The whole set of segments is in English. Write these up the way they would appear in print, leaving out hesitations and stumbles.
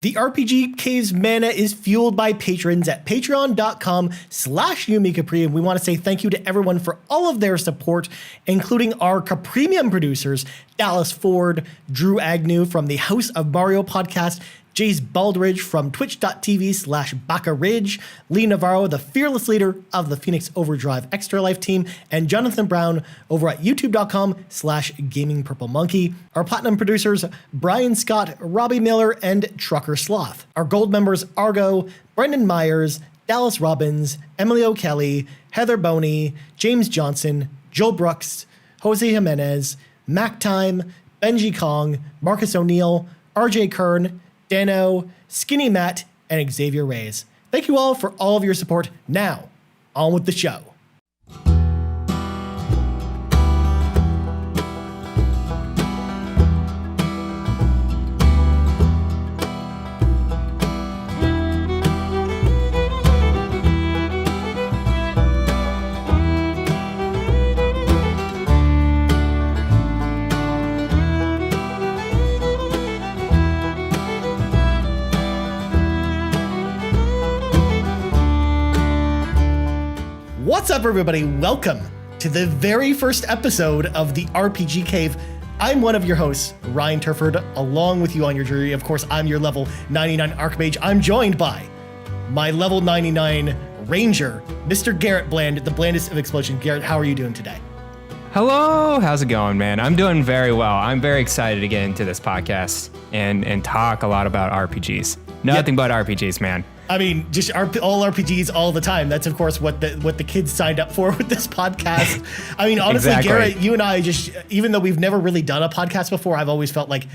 The RPG Cave's mana is fueled by patrons at patreon.com/YouMeCapri, and we want to say thank you to everyone for all of their support, including our Capremium producers, Dallas Ford, Drew Agnew from the House of Mario podcast, Jace Baldridge from twitch.tv/Baca Ridge, Lee Navarro, the fearless leader of the Phoenix Overdrive Extra Life team, and Jonathan Brown over at youtube.com/GamingPurpleMonkey. Our platinum producers, Brian Scott, Robbie Miller, and Trucker Sloth. Our gold members, Argo, Brendan Myers, Dallas Robbins, Emily O'Kelly, Heather Boney, James Johnson, Joel Brooks, Jose Jimenez, Mac Time, Benji Kong, Marcus O'Neill, RJ Kern, Dano, Skinny Matt, and Xavier Reyes. Thank you all for all of your support. Now, on with the show. What's up, everybody? Welcome to the very first episode of the RPG Cave. I'm one of your hosts, Ryan Turford, along with you on your journey. Of course, I'm your level 99 Archmage. I'm joined by my level 99 Ranger, Mr. Garret Bland, the blandest of explosion. Garret, how are you doing today? Hello, how's it going, man? I'm doing very well. I'm very excited to get into this podcast and talk a lot about RPGs. Nothing but RPGs, man. I mean, just all RPGs all the time. That's, of course, what the kids signed up for with this podcast. I mean, honestly, exactly. Garret, you and I just, even though we've never really done a podcast before, I've always felt like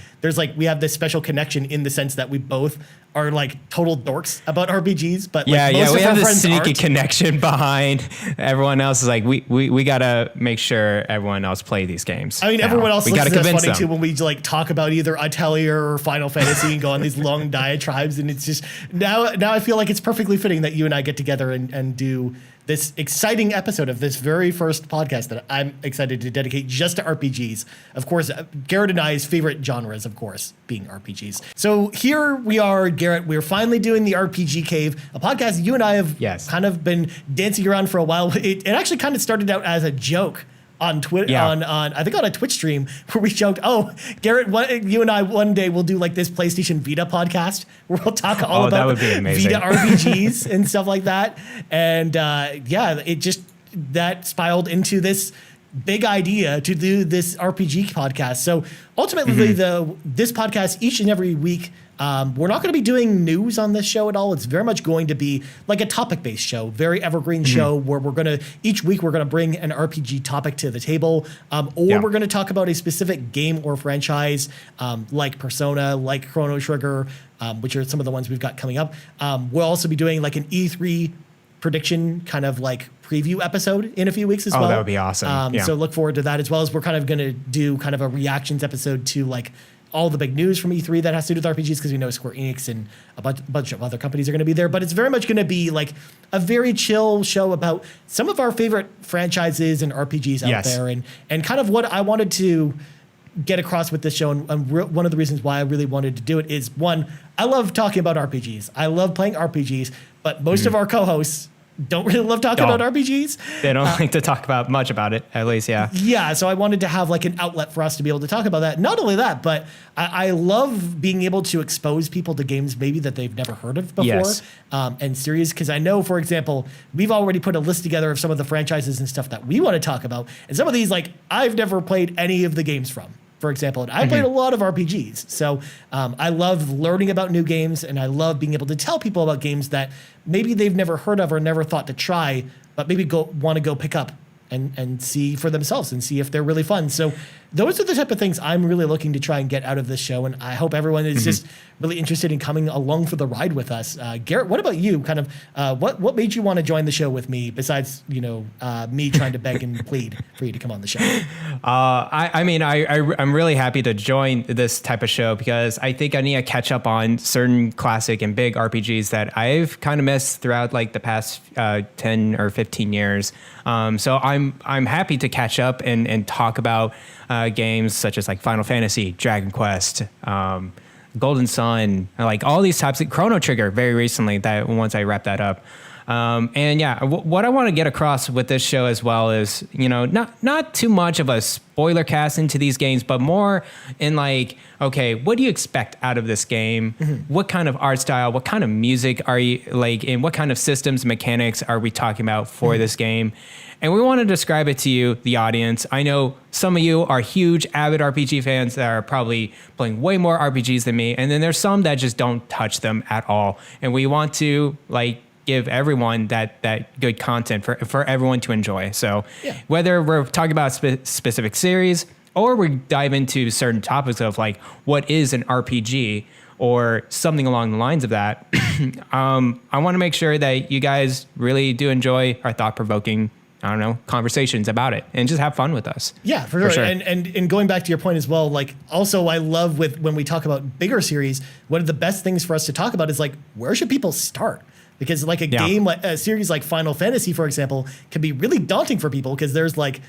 we have this special connection in the sense that we both are like total dorks about RPGs. But we have this sneaky connection behind everyone else. Is like we gotta make sure everyone else play these games. I mean, everyone else listens to us funny too when we like talk about either Atelier or Final Fantasy and go on these long diatribes, and it's just now I feel like it's perfectly fitting that you and I get together and do this exciting episode of this very first podcast that I'm excited to dedicate just to RPGs. Of course, Garret and I's favorite genres, of course, being RPGs. So here we are, Garret. We're finally doing the RPG Cave, a podcast you and I have kind of been dancing around for a while. It actually kind of started out as a joke on Twitter, on I think on a Twitch stream where we joked, "Oh, Garret, you and I one day will do like this PlayStation Vita podcast where we'll talk all about Vita RPGs and stuff like that." And it just that spiraled into this big idea to do this RPG podcast. So ultimately, this podcast each and every week. We're not going to be doing news on this show at all. It's very much going to be like a topic-based show, very evergreen show where each week we're going to bring an RPG topic to the table, we're going to talk about a specific game or franchise, like Persona, like Chrono Trigger, which are some of the ones we've got coming up. We'll also be doing like an E3 prediction kind of like preview episode in a few weeks as well. Oh, that would be awesome. So look forward to that, as well as we're kind of going to do kind of a reactions episode to like all the big news from E3 that has to do with RPGs, because we know Square Enix and a bunch of other companies are going to be there. But it's very much going to be like a very chill show about some of our favorite franchises and RPGs out there, and kind of what I wanted to get across with this show. And one of the reasons why I really wanted to do it is, one, I love talking about RPGs. I love playing RPGs, but most of our co-hosts don't really love talking about RPGs. They don't like to talk about much about it, at least, Yeah, so I wanted to have like an outlet for us to be able to talk about that. Not only that, but I love being able to expose people to games maybe that they've never heard of before, and series. Because I know, for example, we've already put a list together of some of the franchises and stuff that we want to talk about. And some of these, like, I've never played any of the games from, for example. And I played a lot of RPGs. So I love learning about new games, and I love being able to tell people about games that maybe they've never heard of or never thought to try, but maybe want to go pick up and see for themselves and see if they're really fun. So those are the type of things I'm really looking to try and get out of this show. And I hope everyone is just really interested in coming along for the ride with us. Garret, what about you? Kind of what made you want to join the show with me besides, me trying to beg and plead for you to come on the show? I'm really happy to join this type of show because I think I need to catch up on certain classic and big RPGs that I've kind of missed throughout like the past 10 or 15 years. So I'm happy to catch up and talk about games such as like Final Fantasy, Dragon Quest, Golden Sun, like all these types of Chrono Trigger very recently that once I wrapped that up. And yeah, what I want to get across with this show as well is, not too much of a spoiler cast into these games, but more in like, okay, what do you expect out of this game? Mm-hmm. What kind of art style, what kind of music are you like, and what kind of systems, mechanics are we talking about for this game? And we want to describe it to you, the audience. I know some of you are huge, avid RPG fans that are probably playing way more RPGs than me. And then there's some that just don't touch them at all. And we want to give everyone that good content for everyone to enjoy. So whether we're talking about a specific series or we dive into certain topics of like, what is an RPG or something along the lines of that, I want to make sure that you guys really do enjoy our thought-provoking conversations about it and just have fun with us. Yeah, for sure. And going back to your point as well, like also I love when we talk about bigger series, one of the best things for us to talk about is like, where should people start? Because like a series like Final Fantasy, for example, can be really daunting for people because there's like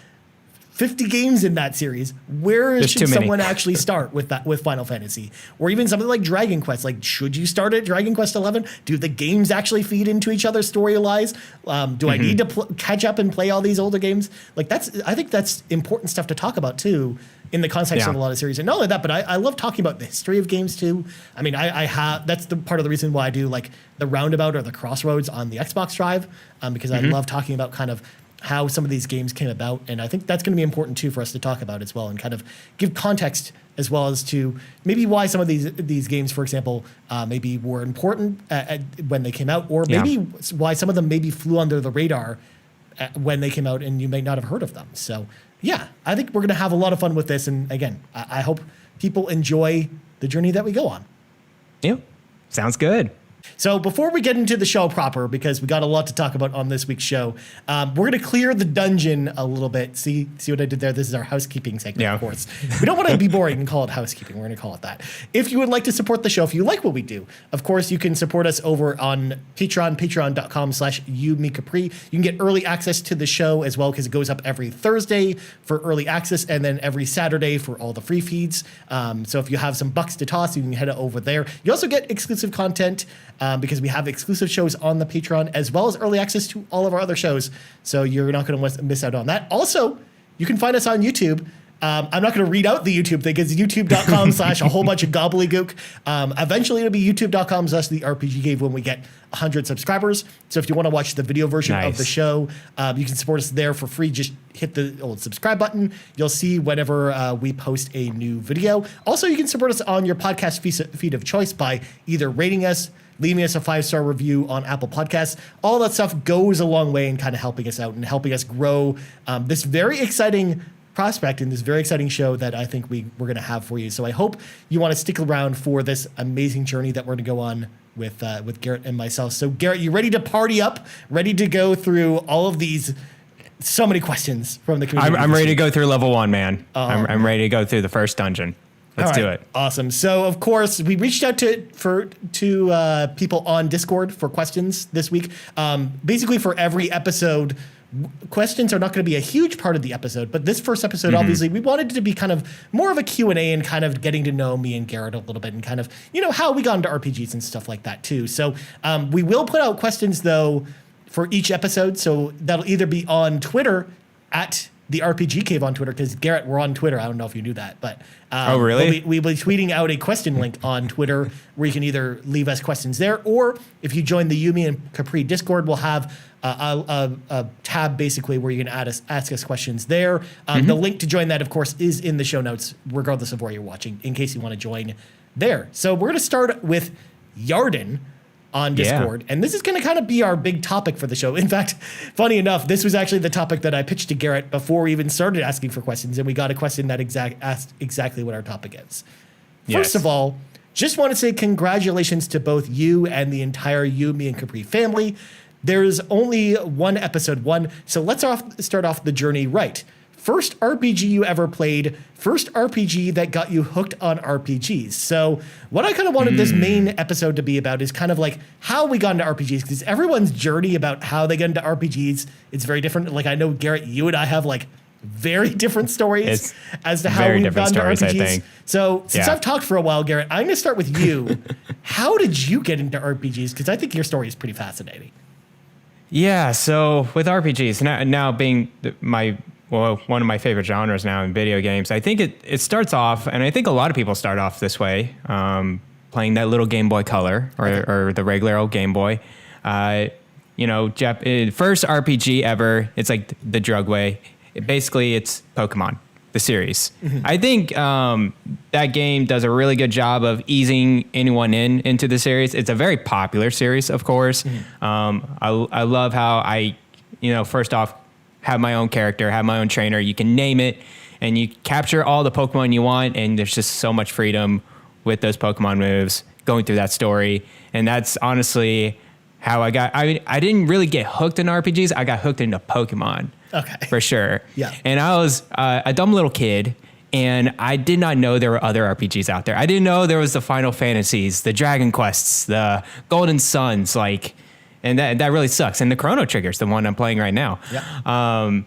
50 games in that series. Where should someone actually start with Final Fantasy? Or even something like Dragon Quest. Like, should you start at Dragon Quest 11? Do the games actually feed into each other's storylines? Do I need to catch up and play all these older games? Like I think that's important stuff to talk about too, in the context of a lot of series. And not only that, but I love talking about the history of games too. I mean, that's the part of the reason why I do like the Roundabout or the Crossroads on the Xbox Drive, because I love talking about kind of how some of these games came about. And I think that's going to be important too for us to talk about as well and kind of give context as well as to maybe why some of these games, for example, maybe were important when they came out, or maybe why some of them maybe flew under the radar when they came out and you may not have heard of them. So yeah, I think we're going to have a lot of fun with this. And again, I hope people enjoy the journey that we go on. Yeah, sounds good. So before we get into the show proper, because we got a lot to talk about on this week's show, we're going to clear the dungeon a little bit. See what I did there? This is our housekeeping segment, of course. We don't want to be boring and call it housekeeping. We're going to call it that. If you would like to support the show, if you like what we do, of course, you can support us over on Patreon, patreon.com/YouMeCapri. You can get early access to the show as well, because it goes up every Thursday for early access and then every Saturday for all the free feeds. So if you have some bucks to toss, you can head over there. You also get exclusive content, because we have exclusive shows on the Patreon, as well as early access to all of our other shows. So you're not going to miss out on that. Also, you can find us on YouTube. I'm not going to read out the YouTube thing. It's youtube.com/a whole bunch of gobbledygook. Eventually, it'll be youtube.com/the RPG Cave when we get 100 subscribers. So if you want to watch the video version of the show, you can support us there for free. Just hit the old subscribe button. You'll see whenever we post a new video. Also, you can support us on your podcast feed of choice by either rating us, leaving us a 5-star review on Apple Podcasts. All that stuff goes a long way in kind of helping us out and helping us grow this very exciting prospect in this very exciting show that I think we're going to have for you. So I hope you want to stick around for this amazing journey that we're going to go on with Garret and myself. So Garret, you ready to party up? Ready to go through all of these? So many questions from the community. I'm ready to go through level 1, man. I'm ready to go through the first dungeon. Let's do it. Awesome. So, of course, we reached out to people on Discord for questions this week. Basically, for every episode, questions are not going to be a huge part of the episode. But this first episode, obviously, we wanted it to be kind of more of a Q&A and kind of getting to know me and Garret a little bit and kind of, how we got into RPGs and stuff like that, too. So we will put out questions, though, for each episode. So that'll either be on Twitter at the RPG Cave on Twitter, because Garret, we're on Twitter. I don't know if you knew that, but oh really? We'll be tweeting out a question link on Twitter where you can either leave us questions there, or if you join the Yumi and Capri Discord, we'll have a tab basically where you can ask us questions there. The link to join that, of course, is in the show notes, regardless of where you're watching, in case you want to join there. So we're going to start with Yarden on Discord. And this is going to kind of be our big topic for the show. In fact, funny enough, this was actually the topic that I pitched to Garret before we even started asking for questions. And we got a question that asked exactly what our topic is. First of all, just want to say congratulations to both you and the entire You, Me, and Capri family. There's only one episode 1. So let's start off the journey right. First RPG you ever played, first RPG that got you hooked on RPGs. So what I kind of wanted this main episode to be about is kind of like how we got into RPGs, because everyone's journey about how they get into RPGs is very different. Like I know, Garret, you and I have like very different stories It's as to how very we've different gotten to stories, RPGs. I think. So since Yeah. I've talked for a while, Garrett, I'm going to start with you. How did you get into RPGs? Because I think your story is pretty fascinating. Yeah, so with RPGs, now being one of my favorite genres now in video games, I think it starts off, and I think a lot of people start off this way, playing that little Game Boy Color or the regular old Game Boy. First RPG ever, it's like the drug way. Basically, it's Pokémon, the series. Mm-hmm. I think that game does a really good job of easing anyone into the series. It's a very popular series, of course. Mm-hmm. I love how first off, have my own character, have my own trainer. You can name it, and you capture all the Pokemon you want, and there's just so much freedom with those Pokemon moves going through that story. And that's honestly how I didn't really get hooked in RPGs. I got hooked into Pokemon. Okay. For sure. Yeah. And I was a dumb little kid, and I did not know there were other RPGs out there. I didn't know there was the Final Fantasies, the Dragon Quests, the Golden Suns, and that really sucks. And the Chrono Trigger's the one I'm playing right now. Yeah.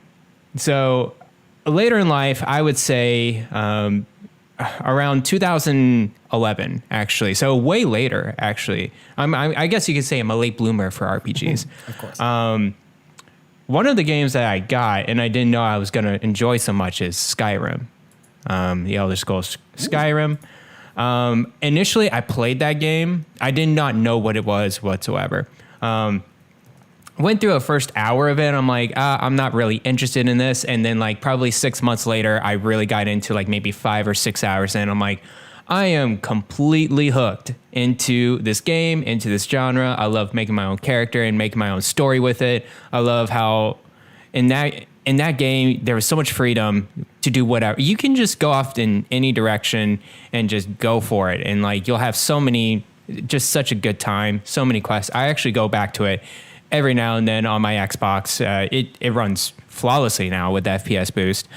So later in life, I would say around 2011, actually. So way later, actually. I guess you could say I'm a late bloomer for RPGs. Of course. One of the games that I got and I didn't know I was going to enjoy so much is Skyrim, the Elder Scrolls Skyrim. Initially, I played that game. I did not know what it was whatsoever. Went through a first hour of it. I'm like, I'm not really interested in this. And then probably 6 months later, I really got into maybe 5 or 6 hours in. I'm like, I am completely hooked into this game, into this genre. I love making my own character and making my own story with it. I love how in that game, there was so much freedom to do whatever. You can just go off in any direction and just go for it. And you'll have just such a good time, so many quests. I actually go back to it every now and then on my Xbox. It runs flawlessly now with the FPS boost.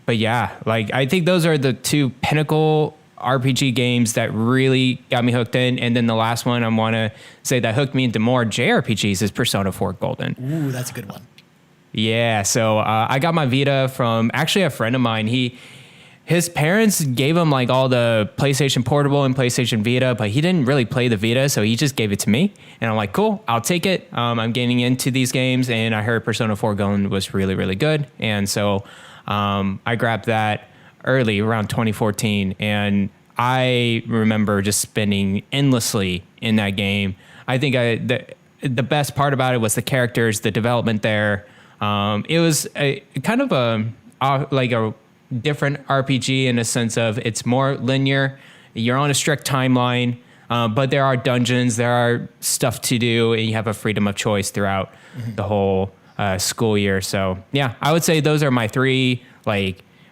But yeah, I think those are the two pinnacle RPG games that really got me hooked in. And then the last one I want to say that hooked me into more JRPGs is Persona 4 Golden. Ooh, that's a good one. Yeah, so I got my Vita from actually a friend of mine. His parents gave him all the PlayStation Portable and PlayStation Vita, but he didn't really play the Vita, so he just gave it to me. And I'm like, cool, I'll take it. I'm getting into these games, and I heard Persona 4 Golden was really, really good. And so I grabbed that early, around 2014, and I remember just spending endlessly in that game. I think the best part about it was the characters, the development there. It was kind of a different RPG in a sense of it's more linear. You're on a strict timeline, but there are dungeons, there are stuff to do, and you have a freedom of choice throughout the whole school year. So yeah, I would say those are my three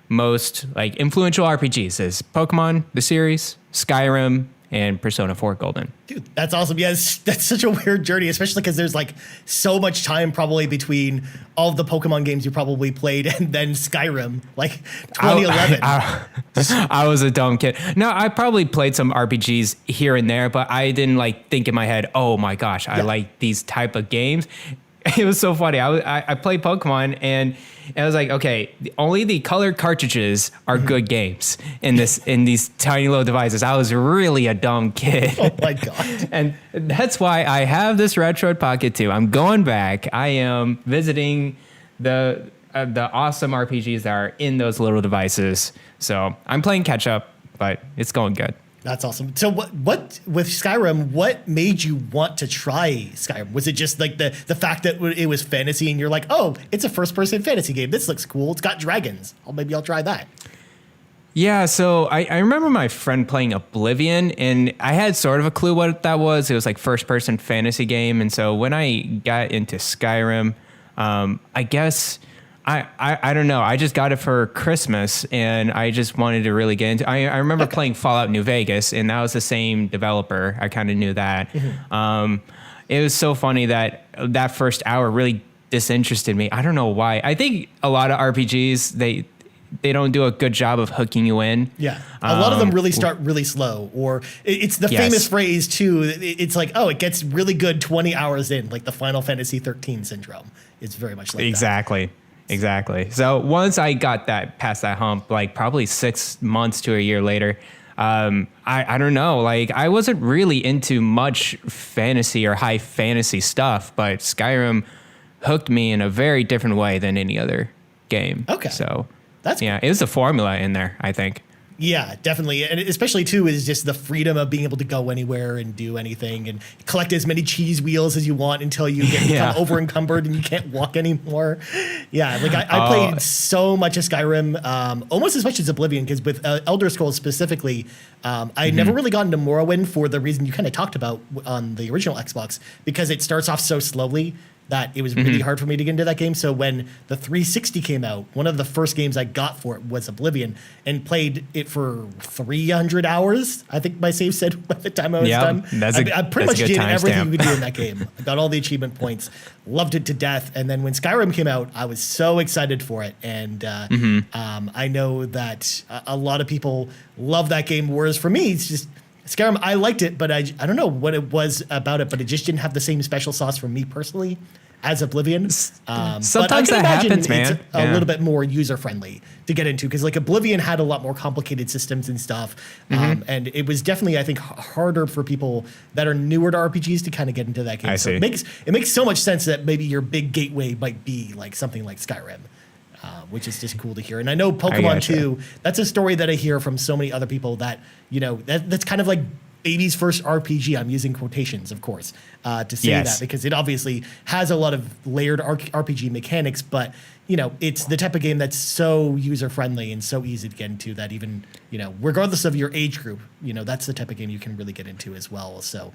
most influential RPGs: is Pokemon the series, Skyrim, and Persona 4 Golden. Dude, that's awesome. Yes, that's such a weird journey, especially because there's so much time probably between all of the Pokemon games you probably played and then Skyrim, 2011. I was a dumb kid. No, I probably played some RPGs here and there, but I didn't think in my head, oh my gosh, I like these type of games. It was so funny. I played Pokemon and I was like, okay, only the colored cartridges are good games in these tiny little devices. I was really a dumb kid. Oh my God. And that's why I have this Retroid Pocket 2. I'm going back. I am visiting the awesome RPGs that are in those little devices. So I'm playing catch up, but it's going good. That's awesome. So what with Skyrim, what made you want to try Skyrim? Was it just the fact that it was fantasy and you're like, oh, it's a first person fantasy game. This looks cool. It's got dragons. Maybe I'll try that. Yeah, so I remember my friend playing Oblivion, and I had sort of a clue what that was. It was first person fantasy game. And so when I got into Skyrim, I guess I don't know. I just got it for Christmas, and I just wanted to really get into. I remember playing Fallout New Vegas, and that was the same developer. I kind of knew that. Mm-hmm. It was so funny that first hour really disinterested me. I don't know why. I think a lot of RPGs they don't do a good job of hooking you in. Yeah, a lot of them really start really slow, or it's the famous phrase too. It's it gets really good 20 hours in, like the Final Fantasy 13 syndrome. It's very much like exactly. That. Exactly. So once I got that past that hump, like probably 6 months to a year later, I don't know, like I wasn't really into much fantasy or high fantasy stuff, but Skyrim hooked me in a very different way than any other game. Okay. So That's yeah, it was a formula in there, I think. Yeah, definitely. And especially, too, is just the freedom of being able to go anywhere and do anything and collect as many cheese wheels as you want until you become over encumbered and you can't walk anymore. Yeah, like I played so much of Skyrim, almost as much as Oblivion, because with Elder Scrolls specifically, I never really got into Morrowind for the reason you kind of talked about on the original Xbox, because it starts off so slowly that it was really hard for me to get into that game. So when the 360 came out, one of the first games I got for it was Oblivion, and played it for 300 hours. I think my save said by the time I was done. I pretty much did everything you could do in that game. I got all the achievement points, loved it to death. And then when Skyrim came out, I was so excited for it. And I know that a lot of people love that game, whereas for me, it's just Skyrim, I liked it, but I don't know what it was about it, but it just didn't have the same special sauce for me personally as Oblivion. Sometimes that happens, man. It's a little bit more user-friendly to get into, because like Oblivion had a lot more complicated systems and stuff, and it was definitely, I think, harder for people that are newer to RPGs to kind of get into that game. So it makes so much sense that maybe your big gateway might be like something like Skyrim. Which is just cool to hear. And I know Pokemon too, that's a story that I hear from so many other people that, that's kind of like baby's first RPG. I'm using quotations, of course, to say that, because it obviously has a lot of layered RPG mechanics, but, it's the type of game that's so user-friendly and so easy to get into that even, regardless of your age group, that's the type of game you can really get into as well. So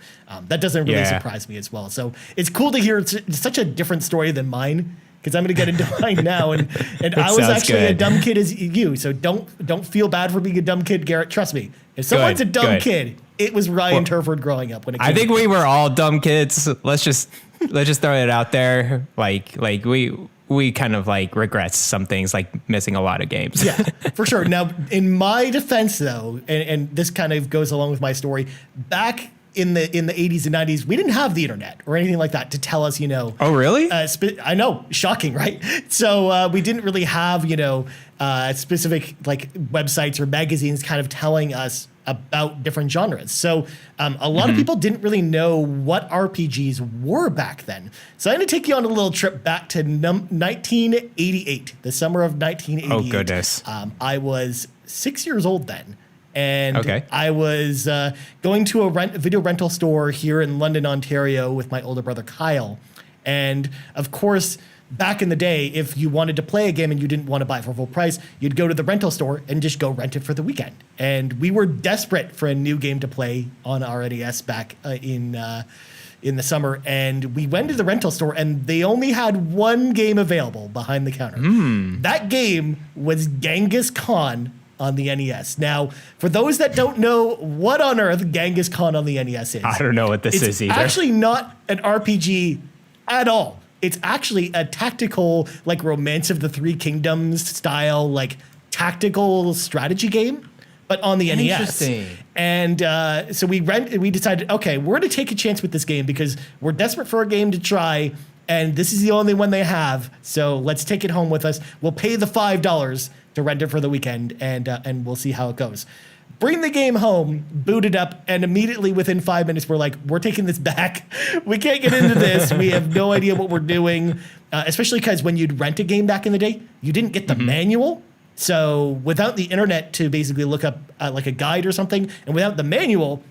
that doesn't really surprise me as well. So it's cool to hear it's such a different story than mine, because I'm going to get into mine now, and I was actually a dumb kid as you, so don't feel bad for being a dumb kid, Garrett. Trust me, if someone's a dumb kid, it was Ryan Turford growing up. When it came I think we were all dumb kids. Let's just throw it out there. Like we kind of like regret some things, like missing a lot of games. Yeah, for sure. Now, in my defense, though, and this kind of goes along with my story, back in the 80s and 90s, we didn't have the internet or anything like that to tell us, Oh, really? I know, shocking, right? So we didn't really have, specific like websites or magazines kind of telling us about different genres. So a lot of people didn't really know what RPGs were back then. So I'm going to take you on a little trip back to 1988, the summer of 1988. Oh, goodness. I was 6 years old then. And I was going to a video rental store here in London, Ontario with my older brother, Kyle. And of course, back in the day, if you wanted to play a game and you didn't want to buy it for full price, you'd go to the rental store and just go rent it for the weekend. And we were desperate for a new game to play on our NES back in the summer. And we went to the rental store and they only had one game available behind the counter. That game was Genghis Khan on the NES. Now, for those that don't know what on earth Genghis Khan on the NES is, I don't know what this is either. It's actually not an RPG at all. It's actually a tactical, like Romance of the Three Kingdoms style, like tactical strategy game, but on the NES. Interesting. And so we decided, okay, we're going to take a chance with this game because we're desperate for a game to try, and this is the only one they have. So let's take it home with us. We'll pay the $5 to rent it for the weekend, and we'll see how it goes. Bring the game home, boot it up, and immediately within 5 minutes, we're like, we're taking this back. We can't get into this. We have no idea what we're doing, especially because when you'd rent a game back in the day, you didn't get the manual. So without the internet to basically look up like a guide or something, and without the manual,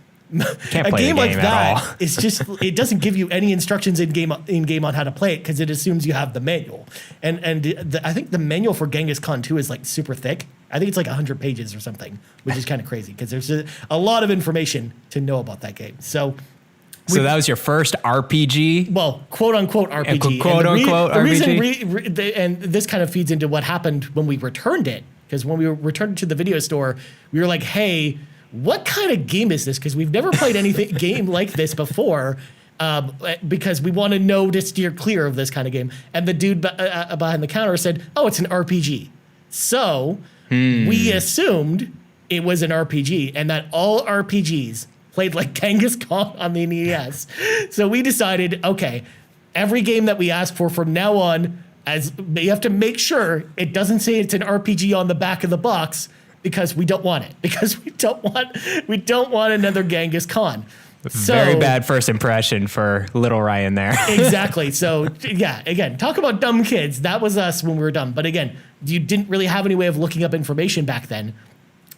a game like that is just, it doesn't give you any instructions in game on how to play it because it assumes you have the manual. And I think the manual for Genghis Khan 2 is like super thick. I think it's like 100 pages or something, which is kind of crazy because there's a lot of information to know about that game. So that was your first RPG? Well, quote unquote RPG. Quote unquote RPG. And this kind of feeds into what happened when we returned it. Because when we returned it to the video store, we were like, hey, what kind of game is this? Because we've never played anything game like this before. Because we want to know to steer clear of this kind of game. And the dude behind the counter said, oh, it's an RPG. So we assumed it was an RPG and that all RPGs played like Genghis Khan on the NES. So we decided, okay, every game that we ask for from now on, as you have to make sure it doesn't say it's an RPG on the back of the box, because we don't want it, because we don't want another Genghis Khan. Very bad first impression for little Ryan there. Exactly. So yeah, again, talk about dumb kids. That was us when we were dumb. But again, you didn't really have any way of looking up information back then.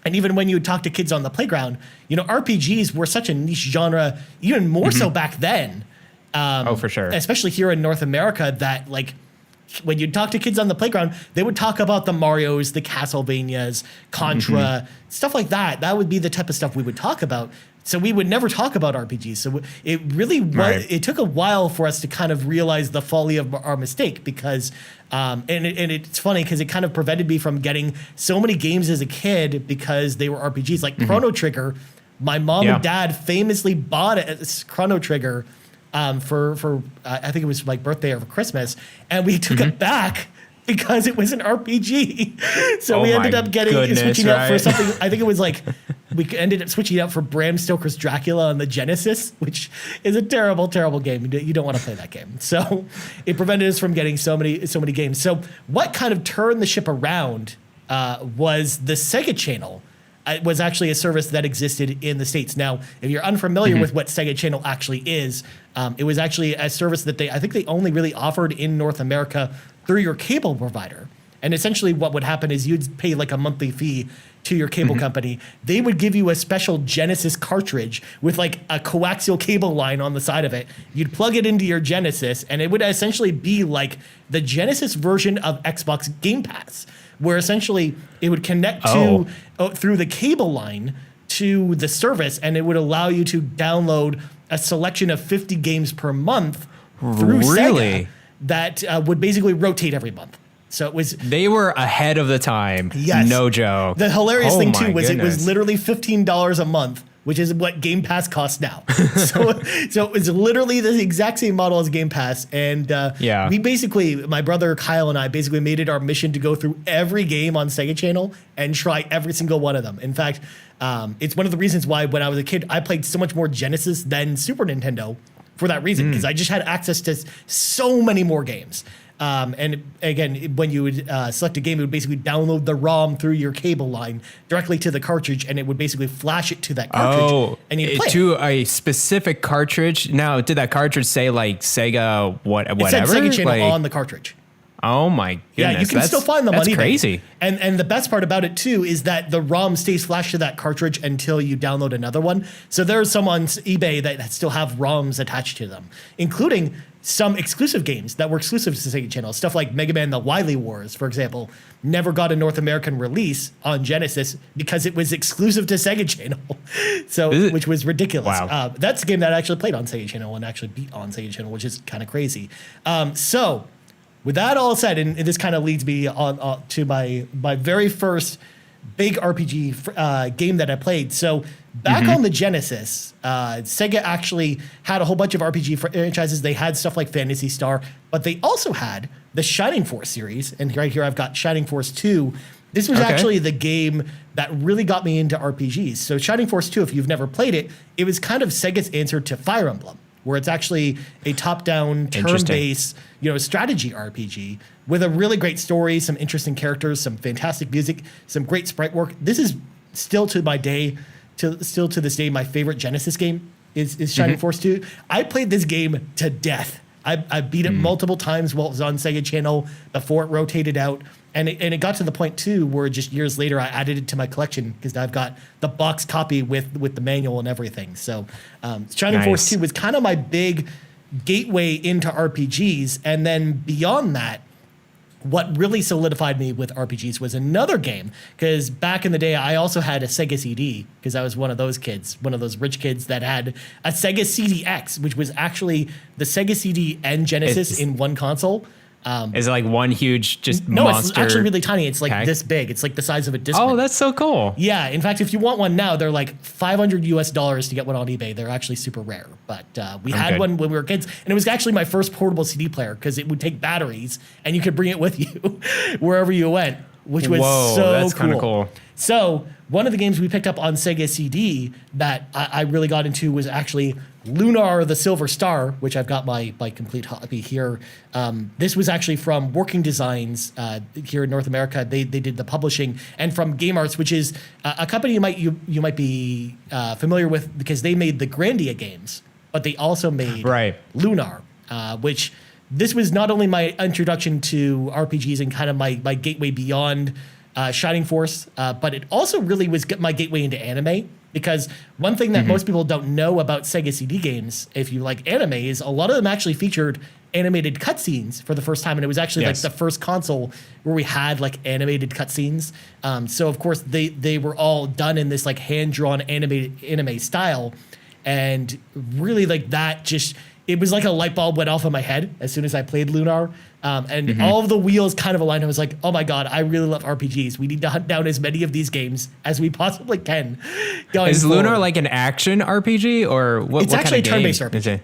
And even when you would talk to kids on the playground, RPGs were such a niche genre, even more so back then. For sure. Especially here in North America, that like when you talk to kids on the playground, they would talk about the Marios, the Castlevanias, Contra, stuff like that. That would be the type of stuff we would talk about. So we would never talk about RPGs. So it really it took a while for us to kind of realize the folly of our mistake, because and it's funny because it kind of prevented me from getting so many games as a kid because they were RPGs. Like Chrono Trigger, my mom and dad famously bought a Chrono Trigger for I think it was my birthday or for Christmas, and we took it back because it was an RPG. So we ended up switching out for something. I think it was like we ended up switching out for Bram Stoker's Dracula on the Genesis, which is a terrible, terrible game. You don't want to play that game. So it prevented us from getting so many games. So what kind of turned the ship around was the Sega Channel. It was actually a service that existed in the States. Now, if you're unfamiliar with what Sega Channel actually is, it was actually a service that I think they only really offered in North America through your cable provider. And essentially what would happen is you'd pay like a monthly fee to your cable company. They would give you a special Genesis cartridge with like a coaxial cable line on the side of it. You'd plug it into your Genesis, and it would essentially be like the Genesis version of Xbox Game Pass, where essentially it would connect through the cable line to the service, and it would allow you to download a selection of 50 games per month through Sega that would basically rotate every month. So they were ahead of the time. Yes. No joke. The hilarious thing too was it was literally $15 a month, which is what Game Pass costs now. so it was literally the exact same model as Game Pass. And we basically, my brother Kyle and I basically made it our mission to go through every game on Sega Channel and try every single one of them. In fact, it's one of the reasons why when I was a kid, I played so much more Genesis than Super Nintendo for that reason, because I just had access to so many more games. And again, when you would select a game, it would basically download the ROM through your cable line directly to the cartridge, and it would basically flash it to that cartridge. And you'd play to a specific cartridge. Now, did that cartridge say like Sega whatever? It said Sega Channel on the cartridge. Oh my goodness! Yeah, you can still find them on eBay. That's crazy. And the best part about it too is that the ROM stays flashed to that cartridge until you download another one. So there's some on eBay that still have ROMs attached to them, including some exclusive games that were exclusive to Sega Channel. Stuff like Mega Man: The Wily Wars, for example, never got a North American release on Genesis because it was exclusive to Sega Channel. Which was ridiculous. Wow. That's a game that I actually played on Sega Channel and actually beat on Sega Channel, which is kind of crazy. So with that all said, and this kind of leads me on to my very first big RPG game that I played. So back on the Genesis, Sega actually had a whole bunch of RPG franchises. They had stuff like Phantasy Star, but they also had the Shining Force series. And right here I've got Shining Force 2. This was actually the game that really got me into RPGs. So Shining Force 2, if you've never played it, it was kind of Sega's answer to Fire Emblem, where it's actually a top-down, turn-based, strategy RPG with a really great story, some interesting characters, some fantastic music, some great sprite work. This is still to this day, my favorite Genesis game is Shining Force 2. I played this game to death. I beat it multiple times while it was on Sega Channel before it rotated out. And it got to the point, too, where just years later, I added it to my collection because I've got the box copy with the manual and everything. So Shining Force 2 was kind of my big gateway into RPGs. And then beyond that, what really solidified me with RPGs was another game, because back in the day, I also had a Sega CD, because I was one of those kids, one of those rich kids that had a Sega CD-X, which was actually the Sega CD and Genesis in one console. Is it like one huge monster? No, it's actually really tiny. It's like this big. It's like the size of a Discman. Oh, that's so cool. Yeah. In fact, if you want one now, they're like $500 to get one on eBay. They're actually super rare. But we had one when we were kids. And it was actually my first portable CD player because it would take batteries and you could bring it with you wherever you went. which was that's cool. kind of cool. So one of the games we picked up on Sega CD that I really got into was actually Lunar the Silver Star, which I've got my complete copy here. This was actually from Working Designs here in North America. They did the publishing, and from Game Arts, which is a company you might be familiar with because they made the Grandia games, but they also made Lunar, which this was not only my introduction to RPGs and kind of my gateway beyond Shining Force, but it also really was my gateway into anime. Because one thing that most people don't know about Sega CD games, if you like anime, is a lot of them actually featured animated cutscenes for the first time. And it was actually like the first console where we had like animated cutscenes. So of course they were all done in this like hand-drawn animated anime style. And really like that just, it was like a light bulb went off in my head as soon as I played Lunar. And all of the wheels kind of aligned. I was like, oh my God, I really love RPGs. We need to hunt down as many of these games as we possibly can. Is Lunar like an action RPG or what? It's actually a turn-based RPG. Is it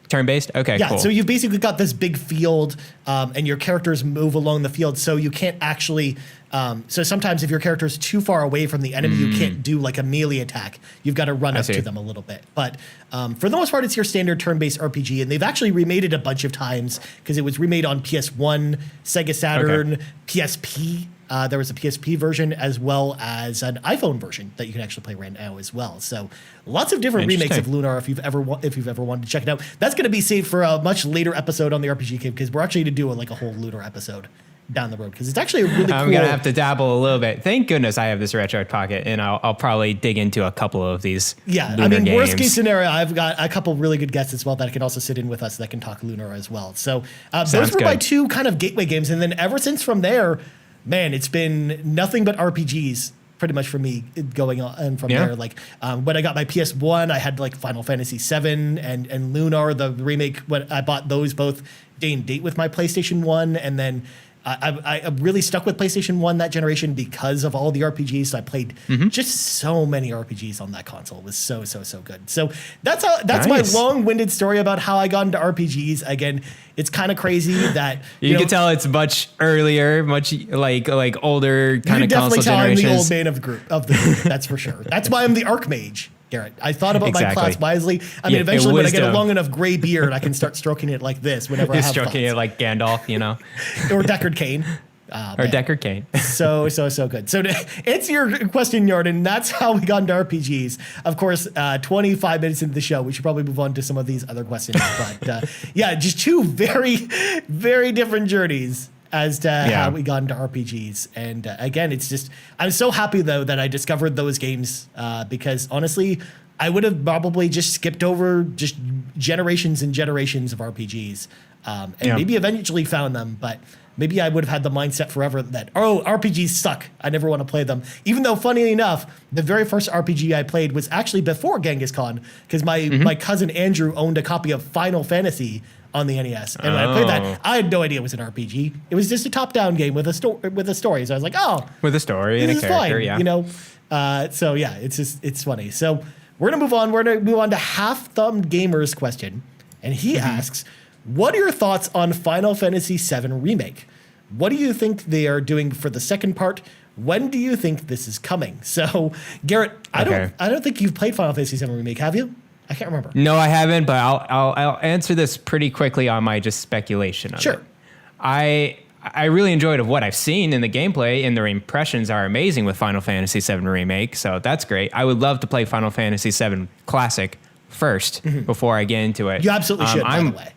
turn-based? Okay, yeah, cool. So you've basically got this big field and your characters move along the field. So you can't actually, so sometimes if your character's too far away from the enemy, you can't do like a melee attack. You've got to run up to them a little bit. But for the most part, it's your standard turn-based RPG. And they've actually remade it a bunch of times because it was remade on PS1, Sega Saturn, PSP. There was a PSP version as well as an iPhone version that you can actually play right now as well. So lots of different remakes of Lunar if you've ever wanted to check it out. That's going to be saved for a much later episode on the RPG Cave because we're actually going to do a whole Lunar episode down the road because it's actually a really cool. I'm going to have to dabble a little bit. Thank goodness I have this retro pocket and I'll probably dig into a couple of these. Yeah, Lunar games. Worst case scenario, I've got a couple really good guests as well that can also sit in with us that can talk Lunar as well. So those were my two kind of gateway games. And then ever since from there, man, it's been nothing but RPGs pretty much for me going on from there. Like when I got my PS1, I had like Final Fantasy VII and Lunar, the remake. When I bought those both day and date with my PlayStation 1, and then I really stuck with PlayStation 1 that generation because of all the RPGs. So I played just so many RPGs on that console. It was so good. So that's my long-winded story about how I got into RPGs. Again, it's kind of crazy that you can tell it's much earlier, much like older kind of console generations. I'm the old man of the group. That's for sure. That's why I'm the Archmage, Garrett. I thought about my class wisely. I mean, eventually when I get a long enough gray beard, I can start stroking it like this whenever I have stroking thoughts. it like Gandalf, or Deckard Cain. Or Deckard Cain. So good. So to answer your question, Jordan, that's how we got into RPGs. Of course, 25 minutes into the show, we should probably move on to some of these other questions. But just two very, very different journeys as to how we got into RPGs. And again, it's just, I'm so happy though that I discovered those games because honestly, I would have probably just skipped over just generations and generations of RPGs and maybe eventually found them, but maybe I would have had the mindset forever that, RPGs suck. I never want to play them. Even though, funny enough, the very first RPG I played was actually before Genghis Khan because my cousin Andrew owned a copy of Final Fantasy on the NES. And when I played that, I had no idea it was an RPG. It was just a top-down game with a story. So I was like, with a story and a character, fine, so yeah, it's funny. So we're gonna move on. We're gonna move on to Halfthumbedgamer's question, and he asks, "What are your thoughts on Final Fantasy VII Remake? What do you think they are doing for the second part? When do you think this is coming?" So, Garrett, I don't think you've played Final Fantasy VII Remake, have you? I can't remember. No, I haven't, but I'll answer this pretty quickly on my just speculation of it. I really enjoyed what I've seen in the gameplay, and their impressions are amazing with Final Fantasy VII Remake, so that's great. I would love to play Final Fantasy VII Classic first before I get into it. You absolutely should, by the way.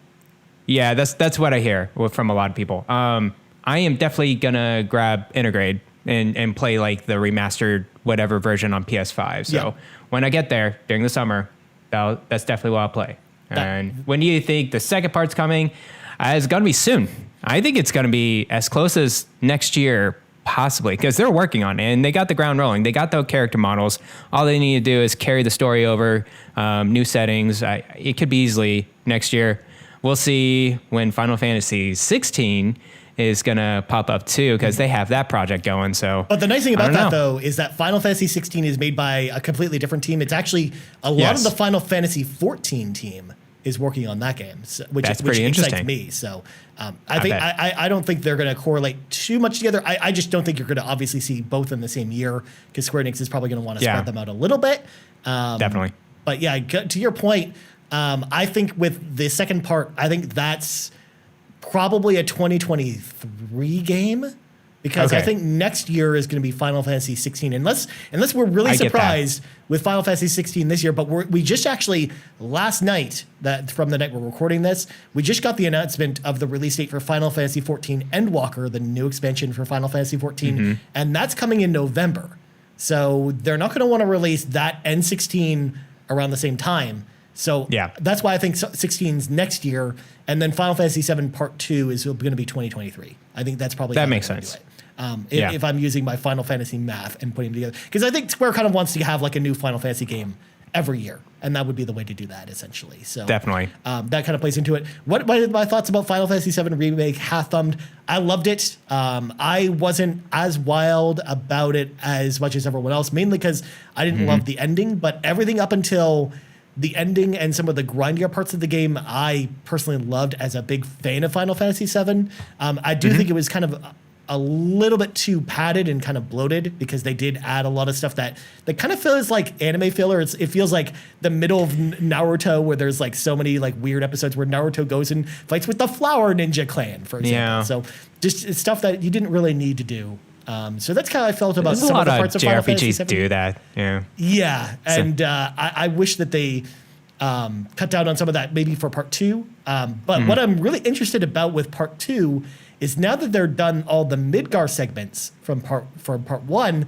Yeah, that's what I hear from a lot of people. I am definitely gonna grab Intergrade and play like the remastered whatever version on PS5. So when I get there during the summer, that's definitely what I'll play. And when do you think the second part's coming? It's gonna be soon. I think it's gonna be as close as next year, possibly, because they're working on it and they got the ground rolling. They got the character models. All they need to do is carry the story over, new settings. It could be easily next year. We'll see when Final Fantasy 16 is going to pop up too, because they have that project going. So, but the nice thing about that though is that Final Fantasy 16 is made by a completely different team. It's actually a lot of the Final Fantasy 14 team is working on that game, which pretty excites interesting. me. So I don't think they're going to correlate too much together. I just don't think you're going to obviously see both in the same year because Square Enix is probably going to want to spread them out a little bit. Definitely. But yeah, to your point, I think with the second part, I think that's probably a 2023 game. Because I think next year is going to be Final Fantasy 16, unless we're really surprised with Final Fantasy 16 this year. But we just actually last night, that from the night we're recording this, we just got the announcement of the release date for Final Fantasy 14 Endwalker, the new expansion for Final Fantasy 14, and that's coming in November. So they're not going to want to release that N16 around the same time. So that's why I think 16's next year, and then Final Fantasy 7 Part 2 is going to be 2023. I think that's probably that makes sense. If I'm using my Final Fantasy math and putting them together. Because I think Square kind of wants to have like a new Final Fantasy game every year, and that would be the way to do that, essentially. So definitely. That kind of plays into it. What my thoughts about Final Fantasy 7 Remake Halfthumbed? I loved it. I wasn't as wild about it as much as everyone else, mainly because I didn't love the ending, but everything up until the ending and some of the grindier parts of the game, I personally loved as a big fan of Final Fantasy 7. I do think it was kind of a little bit too padded and kind of bloated because they did add a lot of stuff that kind of feels like anime filler. It feels like the middle of Naruto where there's like so many like weird episodes where Naruto goes and fights with the Flower Ninja Clan, for example. Yeah. So just it's stuff that you didn't really need to do. So that's kind of how I felt about some of the parts of Final Fantasy 7. JRPGs do that, yeah. Yeah, and I wish that they cut down on some of that maybe for Part 2. But what I'm really interested about with Part 2 is now that they're done all the Midgar segments from Part 1,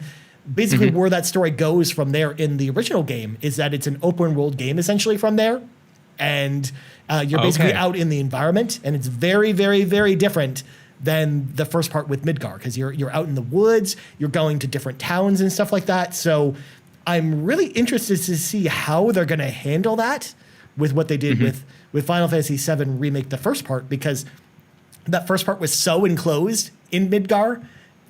basically where that story goes from there in the original game is that it's an open world game essentially from there. And you're basically out in the environment, and it's very, very, very different than the first part with Midgar because you're out in the woods, you're going to different towns and stuff like that. So I'm really interested to see how they're going to handle that with what they did with Final Fantasy VII Remake, the first part, because that first part was so enclosed in Midgar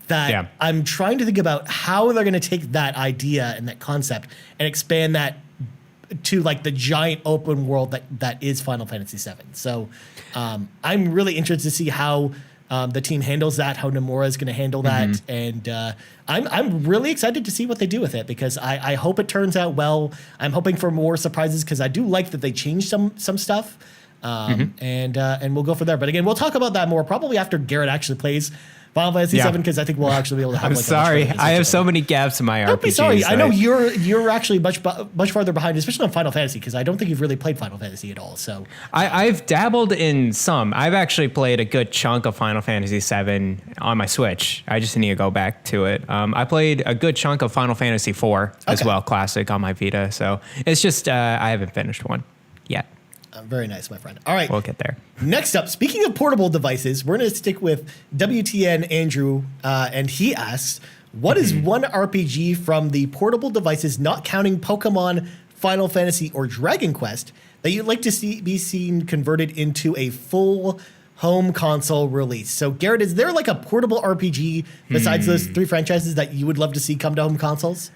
that I'm trying to think about how they're going to take that idea and that concept and expand that to like the giant open world that is Final Fantasy VII. So I'm really interested to see how the team handles that, how Nomura is going to handle that. And I'm really excited to see what they do with it because I hope it turns out well. I'm hoping for more surprises because I do like that they changed some stuff. And we'll go from there. But again, we'll talk about that more probably after Garrett actually plays Final Fantasy VII because I think we'll actually be able to have. I'm sorry, I have so many gaps in my RPGs. Don't be sorry. I know you're actually much farther behind, especially on Final Fantasy, because I don't think you've really played Final Fantasy at all. So I've dabbled in some. I've actually played a good chunk of Final Fantasy VII on my Switch. I just need to go back to it. I played a good chunk of Final Fantasy IV as well, classic on my Vita. So it's just I haven't finished one yet. Very nice, my friend. All right. We'll get there. Next up, speaking of portable devices, we're going to stick with WTNAndrew, and he asks, what is one RPG from the portable devices, not counting Pokemon, Final Fantasy, or Dragon Quest, that you'd like to be seen converted into a full home console release? So, Garrett, is there like a portable RPG besides those three franchises that you would love to see come to home consoles?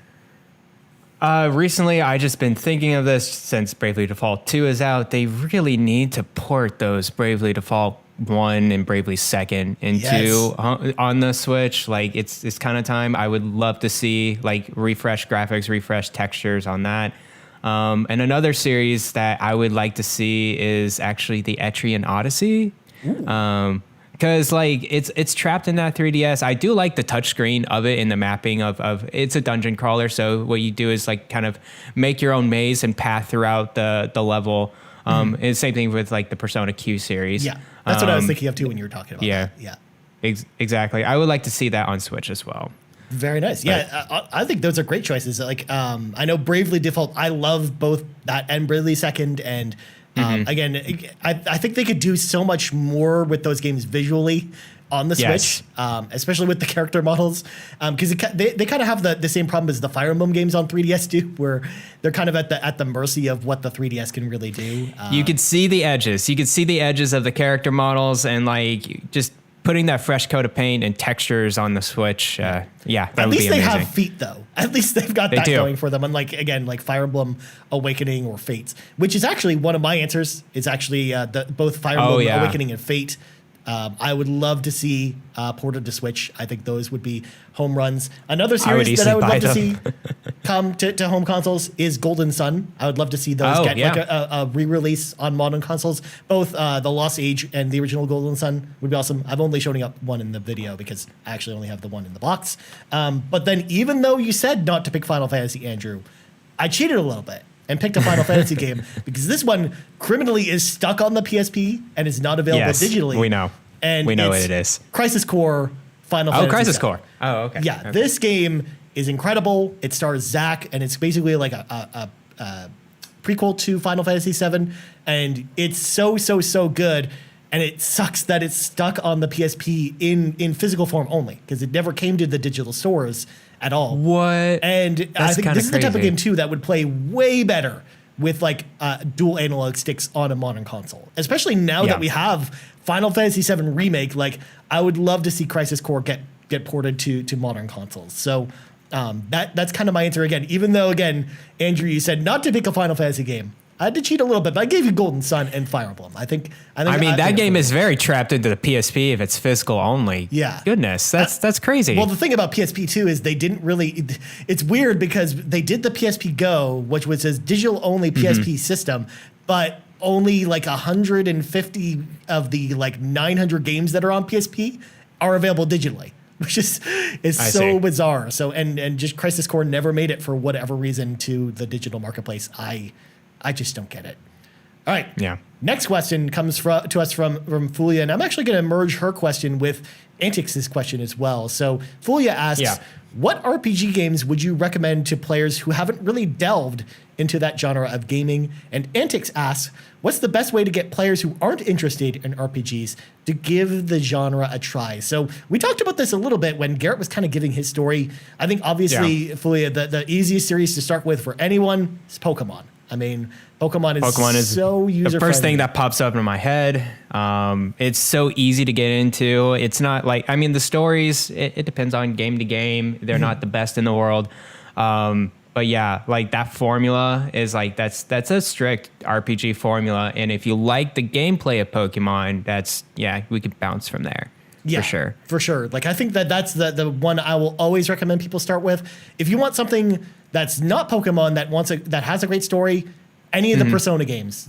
Recently, I just been thinking of this since Bravely Default 2 is out. They really need to port those Bravely Default 1 and Bravely 2nd into on the Switch. Like it's kind of time. I would love to see like refresh graphics, refresh textures on that. And another series that I would like to see is actually the Etrian Odyssey. Because like it's trapped in that 3DS. I do like the touchscreen of it and the mapping of it's a dungeon crawler. So what you do is like kind of make your own maze and path throughout the level. And the same thing with like the Persona Q series. Yeah, that's what I was thinking of too when you were talking about that. Yeah, exactly. I would like to see that on Switch as well. Very nice. Yeah, I think those are great choices. Like I know Bravely Default. I love both that and Bravely Second and. Again, I think they could do so much more with those games visually on the Switch, especially with the character models, because they kind of have the same problem as the Fire Emblem games on 3DS do, where they're kind of at the mercy of what the 3DS can really do. You could see the edges. You could see the edges of the character models, and like just putting that fresh coat of paint and textures on the Switch, that would be amazing. At least they have feet, though. At least they've got that going for them. Unlike, again, like Fire Emblem Awakening or Fates, which is actually one of my answers. It's actually both Fire Emblem Awakening and Fate. I would love to see ported to Switch. I think those would be home runs. Another series that I would love to see come to home consoles is Golden Sun. I would love to see those get like a re-release on modern consoles. Both the Lost Age and the original Golden Sun would be awesome. I'm only showing up one in the video because I actually only have the one in the box. But then even though you said not to pick Final Fantasy, Andrew, I cheated a little bit and picked a Final Fantasy game because this one criminally is stuck on the PSP and is not available digitally. We know. And we know what it is. Crisis Core Final Fantasy. Oh, Crisis 7. Core. Oh, okay. Yeah, okay. This game is incredible. It stars Zack, and it's basically like a prequel to Final Fantasy VII, and it's so good. And it sucks that it's stuck on the PSP in physical form only because it never came to the digital stores at all. What? And That's I think this is the type of crazy. game too that would play way better with like dual analog sticks on a modern console, especially now that we have Final Fantasy VII Remake. Like, I would love to see Crisis Core get ported to modern consoles. So that's kind of my answer again. Even though, again, Andrew, you said not to pick a Final Fantasy game. I had to cheat a little bit, but I gave you Golden Sun and Fire Emblem. I mean, that game is very trapped into the PSP if it's physical only. Yeah. Goodness, that's crazy. Well, the thing about PSP too is they didn't really. It's weird because they did the PSP Go, which was a digital only PSP system, but only like 150 of the like 900 games that are on PSP are available digitally, which is so bizarre. So and just Crisis Core never made it for whatever reason to the digital marketplace. I just don't get it. All right. Yeah. Next question comes to us from Fulia, and I'm actually going to merge her question with Antix's question as well. So Fulia asks, what RPG games would you recommend to players who haven't really delved into that genre of gaming? And Antix asks, what's the best way to get players who aren't interested in RPGs to give the genre a try? So we talked about this a little bit when Garrett was kind of giving his story. I think obviously, Fulia, the easiest series to start with for anyone is Pokemon. I mean, Pokemon is so user-friendly. The first thing that pops up in my head. It's so easy to get into. It's not like, I mean, the stories, it depends on game to game. They're not the best in the world. But yeah, like that formula is like, that's a strict RPG formula. And if you like the gameplay of Pokemon, we could bounce from there. Yeah, for sure. Like, I think that's the one I will always recommend people start with. If you want something that's not Pokemon that has a great story, any of the Persona games,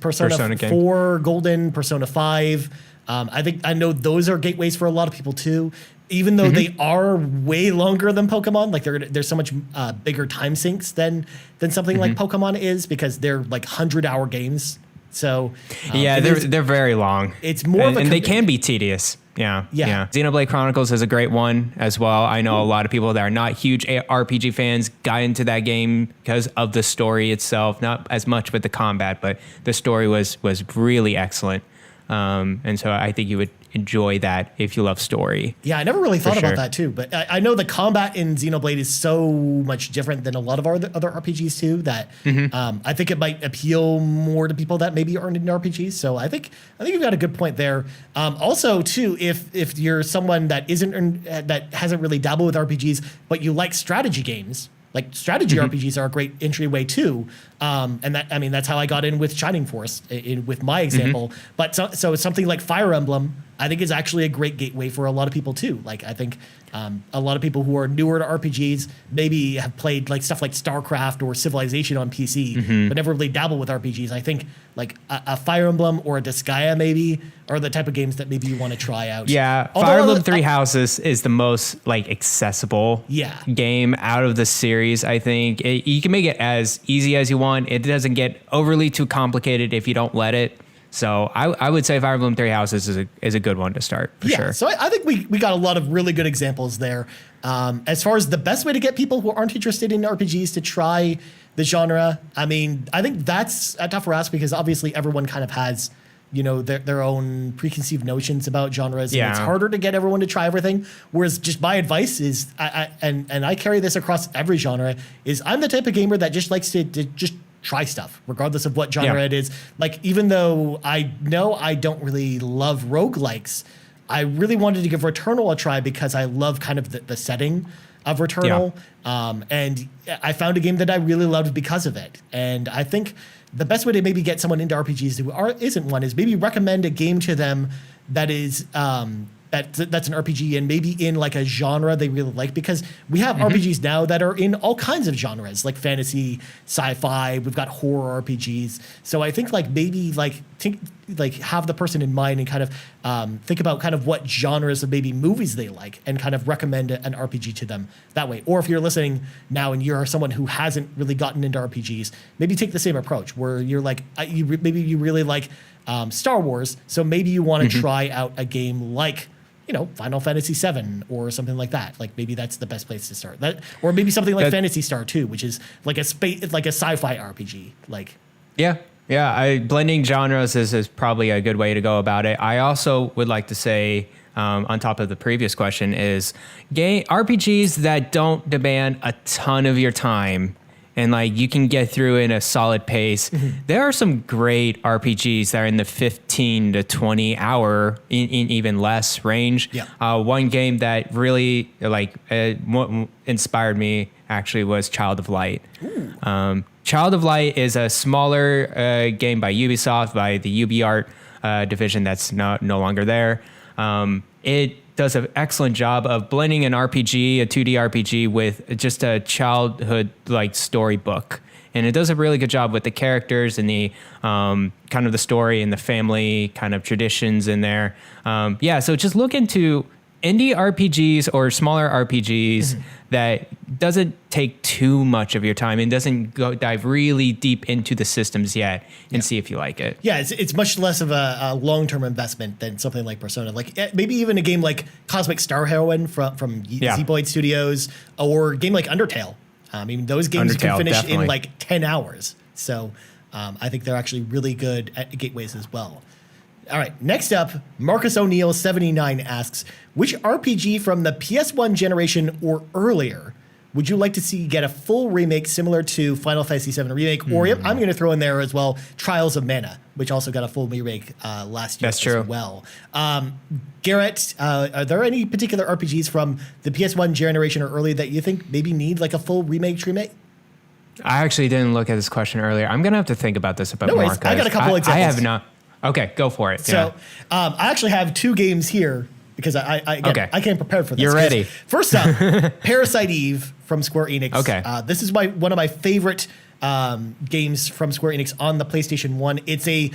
Persona 4 Golden, Persona 5. I know those are gateways for a lot of people too. Even though they are way longer than Pokemon, like there's so much bigger time sinks than something like Pokemon is because they're like 100-hour games. So they're very long. It's more and they can be tedious. Yeah. Xenoblade Chronicles is a great one as well. I know a lot of people that are not huge RPG fans got into that game because of the story itself, not as much with the combat, but the story was really excellent. And so I think you would enjoy that if you love story. Yeah, I never really thought about that too, but I know the combat in Xenoblade is so much different than a lot of our other RPGs too that I think it might appeal more to people that maybe aren't into RPGs. So I think you've got a good point there. Also too, if you're someone that that hasn't really dabbled with RPGs, but you like strategy games, like strategy RPGs are a great entryway too, and that's how I got in with Shining Force with my example. But so something like Fire Emblem, I think is actually a great gateway for a lot of people too. Like I think a lot of people who are newer to RPGs maybe have played like stuff like StarCraft or Civilization on PC, but never really dabbled with RPGs. I think like a Fire Emblem or a Disgaea maybe are the type of games that maybe you want to try out. Yeah, Fire Emblem Three Houses is the most like accessible game out of the series. I think you can make it as easy as you want. It doesn't get overly too complicated if you don't let it. So I would say Fire Emblem Three Houses is a good one to start for sure. So I think we got a lot of really good examples there. As far as the best way to get people who aren't interested in RPGs to try the genre, I mean, I think that's a tougher ask because obviously everyone kind of has, their own preconceived notions about genres. And it's harder to get everyone to try everything. Whereas just my advice is, and I carry this across every genre, is I'm the type of gamer that just likes to just try stuff, regardless of what genre it is. Like, even though I know I don't really love roguelikes, I really wanted to give Returnal a try because I love kind of the setting of Returnal. And I found a game that I really loved because of it. And I think the best way to maybe get someone into RPGs who isn't one is maybe recommend a game to them that is that's an RPG and maybe in like a genre they really like, because we have RPGs now that are in all kinds of genres, like fantasy, sci-fi. We've got horror RPGs. So I think like maybe have the person in mind and kind of think about kind of what genres of maybe movies they like and kind of recommend an RPG to them that way. Or if you're listening now and you're someone who hasn't really gotten into RPGs, maybe take the same approach where you're like, maybe you really like Star Wars. So maybe you want to try out a game like, Final Fantasy VII or something like that. Like maybe that's the best place to start. Or maybe something like Phantasy Star 2, which is like a sci-fi RPG. Blending genres is probably a good way to go about it. I also would like to say, on top of the previous question, is RPGs that don't demand a ton of your time and like you can get through in a solid pace. There are some great RPGs that are in the 15 to 20 hour, in even less range. One game that really inspired me actually was Child of Light. Child of Light is a smaller game by Ubisoft, by the UbiArt division that's no longer there. It does an excellent job of blending an RPG, a 2D RPG, with just a childhood storybook. And it does a really good job with the characters and the kind of the story and the family kind of traditions in there. So just look into indie RPGs or smaller RPGs that doesn't take too much of your time and doesn't dive really deep into the systems yet and see if you like it. Yeah, it's much less of a long-term investment than something like Persona. Like maybe even a game like Cosmic Star Heroine from Zeboid Studios, or a game like Undertale. Those games you can finish in like 10 hours. So I think they're actually really good at gateways as well. All right, next up, Marcus O'Neill 79 asks, which RPG from the PS1 generation or earlier would you like to see get a full remake similar to Final Fantasy VII Remake? Or I'm going to throw in there as well, Trials of Mana, which also got a full remake last year as well. Garrett, are there any particular RPGs from the PS1 generation or earlier that you think maybe need like a full remake? I actually didn't look at this question earlier. I'm going to have to think about this a bit more. I got a couple examples. I have not. Okay, go for it. So I actually have two games here because I came prepared for this. You're ready. First up, Parasite Eve from Square Enix. Okay. This is one of my favorite games from Square Enix on the PlayStation 1. It's a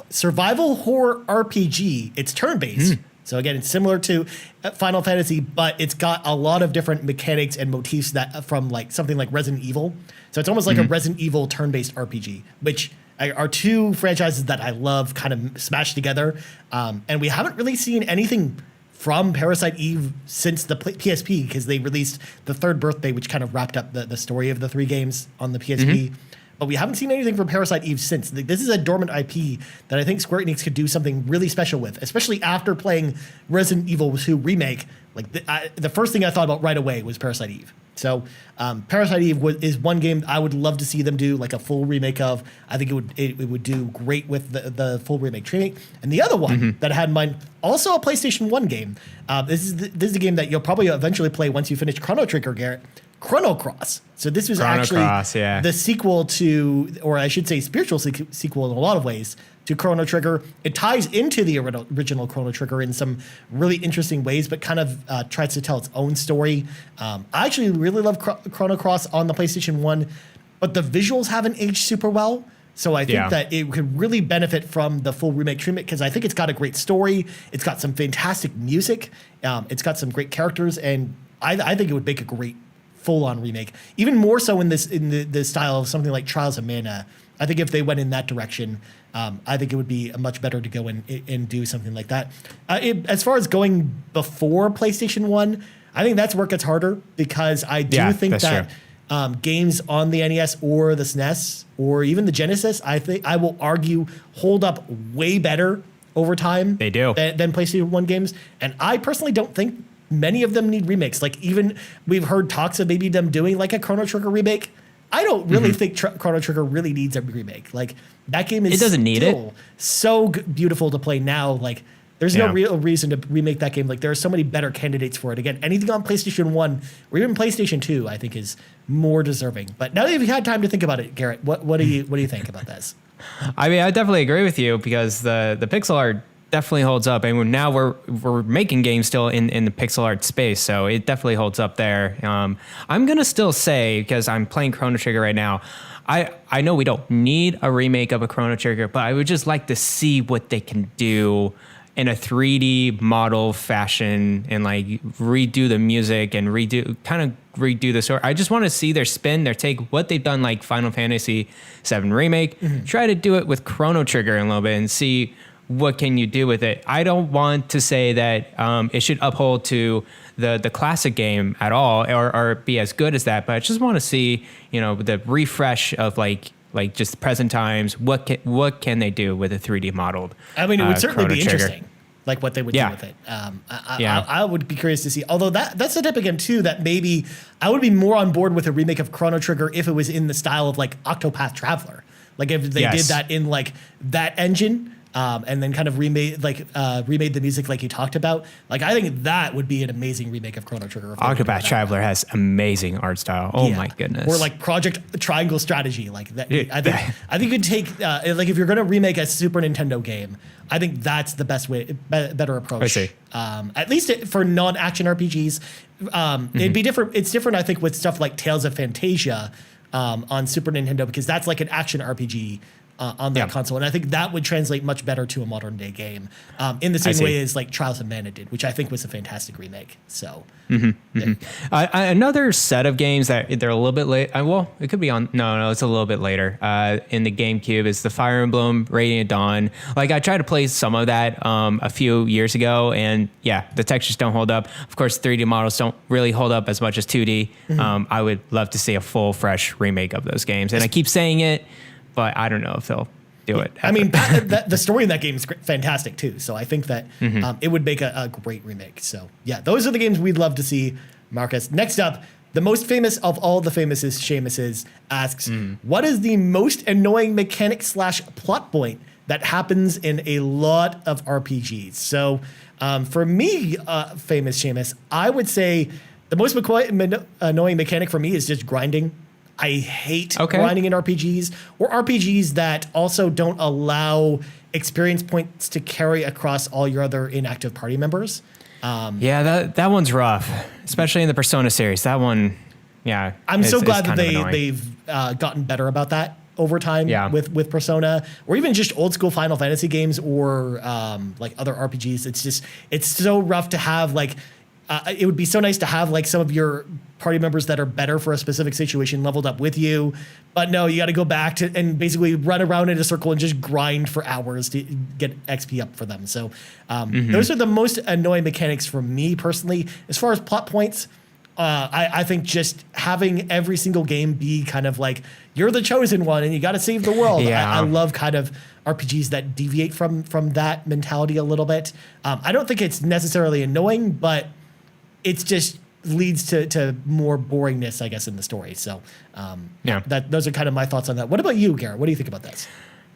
survival horror RPG. It's turn-based. So again, it's similar to Final Fantasy, but it's got a lot of different mechanics and motifs that from like something like Resident Evil. So it's almost like a Resident Evil turn-based RPG, which are two franchises that I love kind of smashed together. And we haven't really seen anything from Parasite Eve since the PSP, because they released the third birthday, which kind of wrapped up the story of the three games on the PSP. But we haven't seen anything from Parasite Eve since. This is a dormant IP that I think Square Enix could do something really special with, especially after playing Resident Evil 2 Remake. Like the first thing I thought about right away was Parasite Eve. So Parasite Eve is one game I would love to see them do like a full remake of. I think it would do great with the full remake. And the other one that I had in mind, also a PlayStation 1 game. This is a game that you'll probably eventually play once you finish Chrono Trigger, Garrett. Chrono Cross. So this was the sequel to, or I should say spiritual sequel in a lot of ways, to Chrono Trigger. It ties into the original Chrono Trigger in some really interesting ways, but kind of tries to tell its own story. I actually really love Chrono Cross on the PlayStation 1, but the visuals haven't aged super well. So I think that it could really benefit from the full remake treatment, because I think it's got a great story. It's got some fantastic music. It's got some great characters, and I think it would make a great full-on remake, even more so in the style of something like Trials of Mana. I think if they went in that direction, I think it would be much better to go and do something like that. As far as going before PlayStation 1, I think that's where it gets harder, because I do think that games on the NES or the SNES or even the Genesis, I will argue, hold up way better over time. They do. Than PlayStation 1 games. And I personally don't think many of them need remakes. Like, even we've heard talks of maybe them doing like a Chrono Trigger remake. I don't really think Chrono Trigger really needs a remake. Like, that game is it doesn't need it. So beautiful to play now. Like, there's no real reason to remake that game. Like there are so many better candidates for it. Again, anything on PlayStation 1 or even PlayStation 2, I think is more deserving. But now that you've had time to think about it, Garrett, what do you think about this? I mean, I definitely agree with you because the pixel art definitely holds up, and now we're making games still in the pixel art space, so it definitely holds up there. I'm gonna still say, because I'm playing Chrono Trigger right now, I know we don't need a remake of a Chrono Trigger, but I would just like to see what they can do in a 3D model fashion and like redo the music and redo the story. I just want to see their spin, their take, what they've done like Final Fantasy VII Remake, try to do it with Chrono Trigger in a little bit and see what can you do with it. I don't want to say that it should uphold to the classic game at all or be as good as that, but I just want to see, the refresh of like just present times. What can they do with a 3D modeled? I mean, it would certainly Chrono be Trigger. Interesting, like what they would do with it. I would be curious to see. Although that's the type again too that maybe I would be more on board with a remake of Chrono Trigger if it was in the style of like Octopath Traveler, like if they did that in like that engine. And then kind of remade the music like you talked about. Like I think that would be an amazing remake of Chrono Trigger. Octopath Traveler has amazing art style. Oh my goodness! Or like Project Triangle Strategy. Like that. I think you could take like if you're going to remake a Super Nintendo game, I think that's the best way, better approach. I see. At least for non-action RPGs, it'd be different. It's different, I think, with stuff like Tales of Fantasia on Super Nintendo because that's like an action RPG. On that console, and I think that would translate much better to a modern day game, in the same way as like Trials of Mana did, which I think was a fantastic remake. So, another set of games that they're a little bit late. Well, it could be on. No, it's a little bit later. In the GameCube is the Fire Emblem Radiant Dawn. Like I tried to play some of that a few years ago, and the textures don't hold up. Of course, 3D models don't really hold up as much as 2D. I would love to see a full, fresh remake of those games, and I keep saying it. But I don't know if they'll do it. I mean, the story in that game is fantastic too. So I think that it would make a great remake. So those are the games we'd love to see, Marcus. Next up, the most famous of all the famouses, Seamus asks, what is the most annoying mechanic / plot point that happens in a lot of RPGs? So for me, famous Seamus, I would say the most annoying mechanic for me is just grinding. I hate grinding in RPGs or RPGs that also don't allow experience points to carry across all your other inactive party members. That one's rough, especially in the Persona series. That one, I'm so glad that they've gotten better about that over time with Persona or even just old school Final Fantasy games or like other RPGs. It's so rough to have like. It would be so nice to have like some of your party members that are better for a specific situation leveled up with you. But no, you got to go back to and basically run around in a circle and just grind for hours to get XP up for them. So those are the most annoying mechanics for me personally. As far as plot points, I think just having every single game be kind of like you're the chosen one and you got to save the world. I love kind of RPGs that deviate from that mentality a little bit. I don't think it's necessarily annoying, but it's just leads to more boringness, I guess, in the story. So those are kind of my thoughts on that. What about you, Garrett? What do you think about this?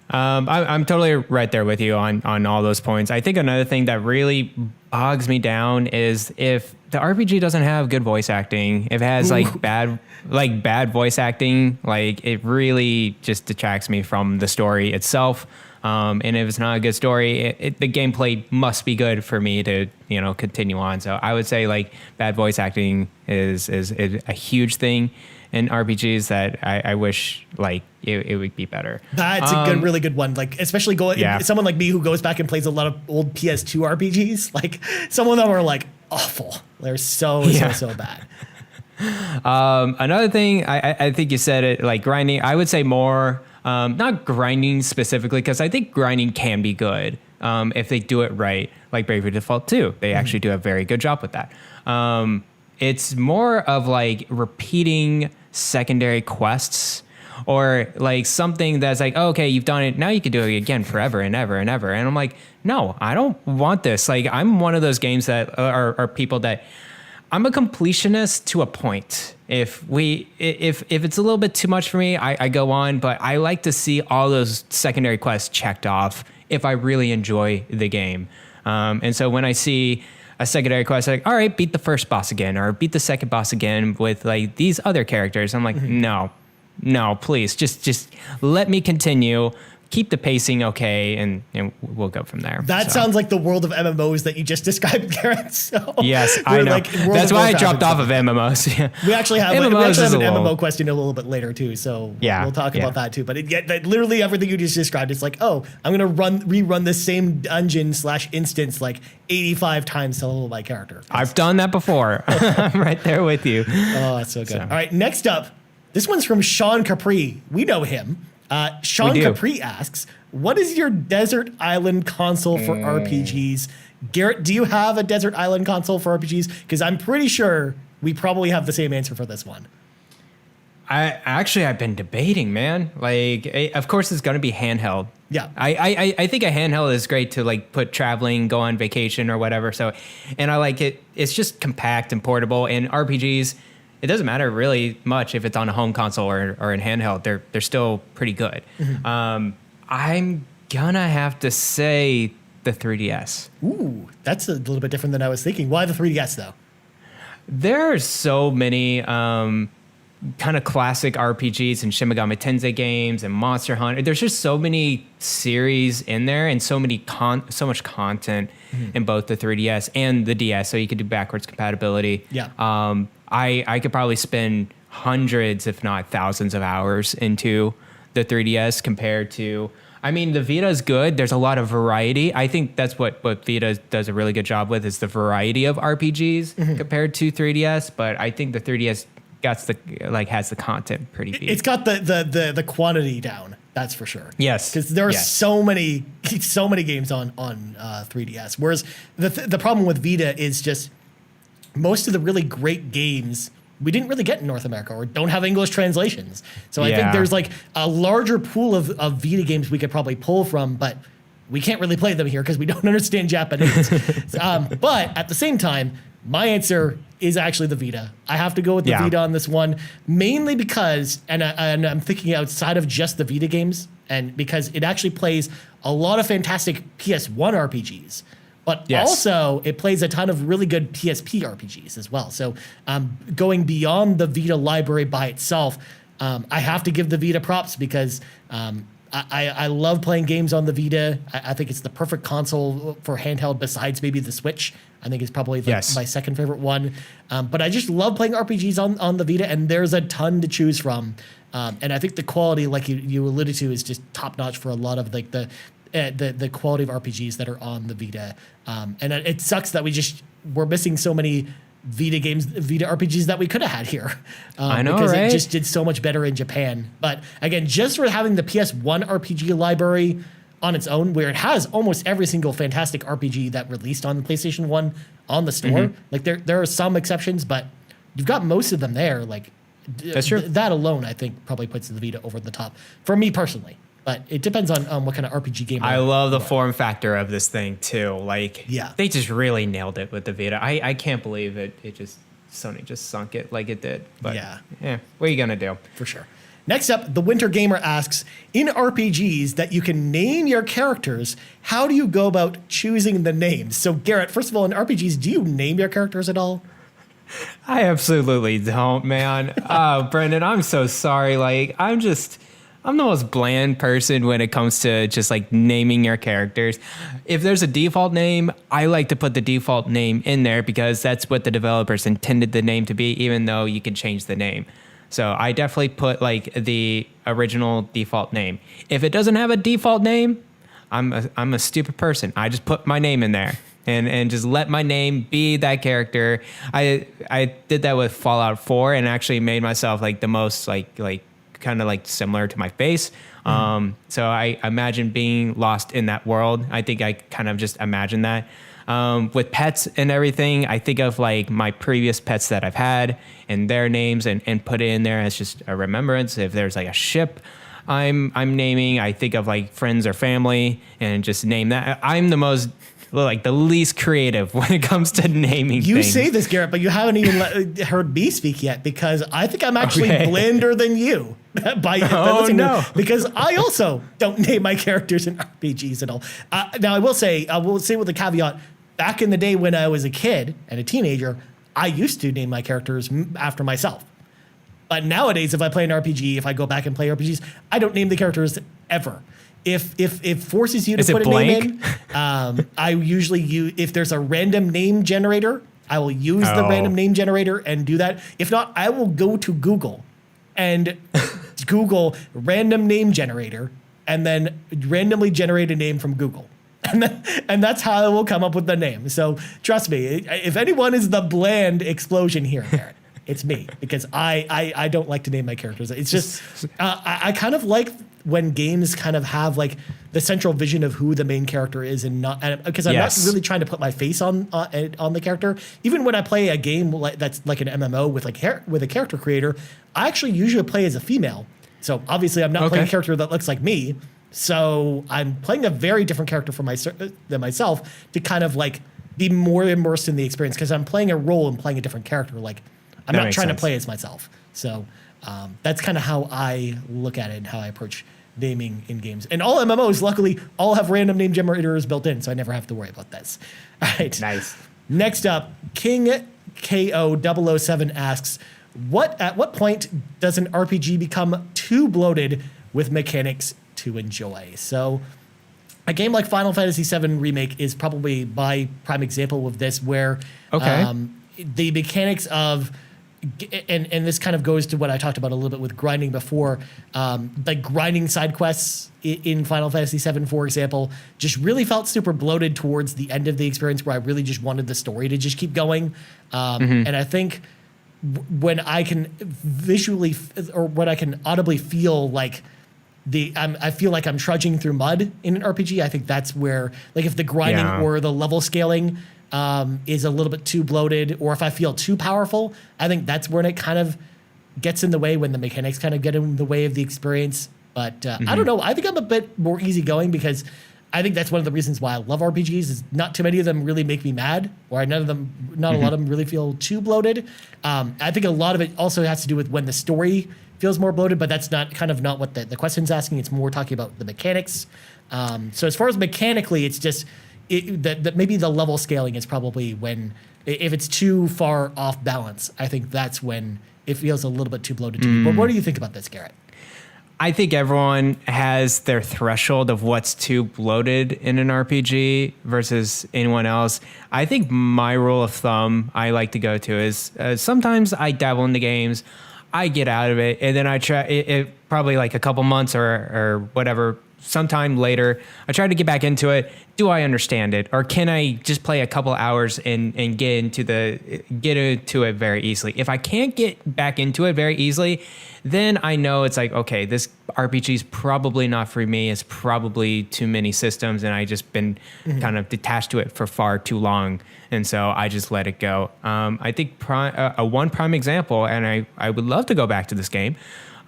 I'm totally right there with you on all those points. I think another thing that really bogs me down is if the RPG doesn't have good voice acting, if it has bad voice acting, like it really just detracts me from the story itself. And if it's not a good story, the gameplay must be good for me to, continue on. So I would say like bad voice acting is a huge thing in RPGs that I wish like it would be better. That's a really good one. Like especially someone like me who goes back and plays a lot of old PS2 RPGs. Like some of them are like awful. They're so bad. Another thing, I think you said it, like grinding. I would say more. Not grinding specifically, because I think grinding can be good if they do it right, like Bravely Default 2. They actually do a very good job with that. It's more of like repeating secondary quests or like something that's like, oh, okay, you've done it. Now you can do it again forever and ever and ever. And I'm like, no, I don't want this. Like I'm one of those games that are people that I'm a completionist to a point. If it's a little bit too much for me, I go on, but I like to see all those secondary quests checked off if I really enjoy the game. And so when I see a secondary quest, like, all right, beat the first boss again, or beat the second boss again with like these other characters, I'm like, no, please, just let me continue. Keep the pacing okay, and we'll go from there. That sounds like the world of MMOs that you just described, Garret. So yes, I know. Like that's why I dropped off of MMOs. Yeah. We actually have an MMO question a little bit later too, so we'll talk about that too. But literally everything you just described, it's like, oh, I'm gonna rerun the same dungeon / instance like 85 times to level my character. I've done that before. I'm right there with you. Oh, that's so good. All right, next up, this one's from Sean Capri. We know him. Sean Capri asks, what is your desert island console for RPGs? Garret, do you have a desert island console for RPGs? Because I'm pretty sure we probably have the same answer for this one. I've been debating, man. Like, of course, it's going to be handheld. Yeah. I think a handheld is great to like put traveling, go on vacation or whatever. So, and I like it. It's just compact and portable. And RPGs, it doesn't matter really much if it's on a home console or in handheld. They're still pretty good. I'm gonna have to say the 3DS. Ooh, that's a little bit different than I was thinking. Why the 3DS though? There are so many kind of classic RPGs and Shin Megami Tensei games and Monster Hunter. There's just so many series in there and so much content in both the 3DS and the DS. So you could do backwards compatibility. Yeah. I could probably spend hundreds, if not thousands of hours into the 3DS compared to, I mean, the Vita is good. There's a lot of variety. I think that's what Vita does a really good job with is the variety of RPGs compared to 3DS. But I think the 3DS has the content pretty deep. It's got the quantity down. That's for sure. Yes, because there are so many games on 3DS. Whereas the problem with Vita is just most of the really great games we didn't really get in North America or don't have English translations. So I think there's like a larger pool of Vita games we could probably pull from, but we can't really play them here because we don't understand Japanese. But at the same time, my answer is actually the Vita. I have to go with the Vita on this one, mainly because, and I'm thinking outside of just the Vita games, and because it actually plays a lot of fantastic PS1 RPGs. But also, it plays a ton of really good PSP RPGs as well. So going beyond the Vita library by itself, I have to give the Vita props because I love playing games on the Vita. I think it's the perfect console for handheld besides maybe the Switch. I think it's probably my second favorite one. But I just love playing RPGs on the Vita, and there's a ton to choose from. And I think the quality, like you alluded to, is just top notch for a lot of like the quality of RPGs that are on the Vita. And it sucks that we're missing so many Vita RPGs that we could have had here. I know, because right? it just did so much better in Japan. But again, just for having the PS1 RPG library on its own, where it has almost every single fantastic RPG that released on the PlayStation 1 on the store. Like there are some exceptions, but you've got most of them there. Like that's true. That alone, I think, probably puts the Vita over the top for me personally. But it depends on what kind of RPG game. I love the form factor of this thing too. Like, they just really nailed it with the Vita. I can't believe Sony just sunk it like it did. But what are you gonna do? For sure. Next up, the Winter Gamer asks, in RPGs that you can name your characters, how do you go about choosing the names? So Garret, first of all, in RPGs, do you name your characters at all? I absolutely don't, man. Brendan, I'm so sorry. Like, I'm the most bland person when it comes to just like naming your characters. If there's a default name, I like to put the default name in there because that's what the developers intended the name to be, even though you can change the name. So I definitely put like the original default name. If it doesn't have a default name, I'm a stupid person. I just put my name in there and just let my name be that character. I did that with Fallout 4 and actually made myself like the most like kind of like similar to my face. So I imagine being lost in that world. I think I kind of just imagine that. With pets and everything, I think of like my previous pets that I've had and their names and put it in there as just a remembrance. If there's like a ship I'm naming, I think of like friends or family and just name that. I'm the most like the least creative when it comes to naming You things. say this, Garrett, but you haven't even heard me speak yet, because I think I'm actually blander than you by listening to it, because I also don't name my characters in RPGs at all. Now, I will say with a caveat, back in the day when I was a kid and a teenager, I used to name my characters after myself. But nowadays, if I play an RPG, if I go back and play RPGs, I don't name the characters ever. If it forces you to put a name in, I usually use, if there's a random name generator, I will use the random name generator and do that. If not, I will go to Google and Google random name generator and then randomly generate a name from Google. And that's how I will come up with the name. So trust me, if anyone is the bland explosion here, Garrett, it's me, because I don't like to name my characters. It's just, I kind of like when games kind of have like the central vision of who the main character is, and not, because I'm not really trying to put my face on the character. Even when I play a game that's like an MMO with a character creator, I actually usually play as a female. So obviously I'm not playing a character that looks like me. So I'm playing a very different character than myself to kind of like be more immersed in the experience, because I'm playing a role and playing a different character. Like I'm not trying to play as myself. So that's kind of how I look at it and how I approach naming in games. And all MMOs, luckily, all have random name generators built in, so I never have to worry about this. All right. Nice. Next up, King KO007 asks, at what point does an RPG become too bloated with mechanics to enjoy? So a game like Final Fantasy VII Remake is probably my prime example of this, where the mechanics of, and this kind of goes to what I talked about a little bit with grinding before, like grinding side quests in Final Fantasy VII, for example, just really felt super bloated towards the end of the experience, where I really just wanted the story to just keep going. And I think when I can visually, or when I can audibly feel like I feel like I'm trudging through mud in an RPG, I think that's where, like, if the grinding or the level scaling is a little bit too bloated, or if I feel too powerful, I think that's when it kind of gets in the way, when the mechanics kind of get in the way of the experience. But I don't know. I think I'm a bit more easygoing, because I think that's one of the reasons why I love RPGs, is not too many of them really make me mad, or not a lot of them really feel too bloated. I think a lot of it also has to do with when the story feels more bloated, but that's not what the question's asking. It's more talking about the mechanics. So as far as mechanically, it's just that maybe the level scaling is probably when, if it's too far off balance, I think that's when it feels a little bit too bloated to me. But what do you think about this, Garrett? I think everyone has their threshold of what's too bloated in an RPG versus anyone else. I think my rule of thumb I like to go to is sometimes I dabble in the games, I get out of it, and then I try it probably like a couple months or whatever, sometime later, I try to get back into it. Do I understand it, or can I just play a couple hours and get into it very easily? If I can't get back into it very easily, then I know it's like, okay, this RPG is probably not for me. It's probably too many systems, and I just been kind of detached to it for far too long, and so I just let it go. I think one prime example, and I would love to go back to this game.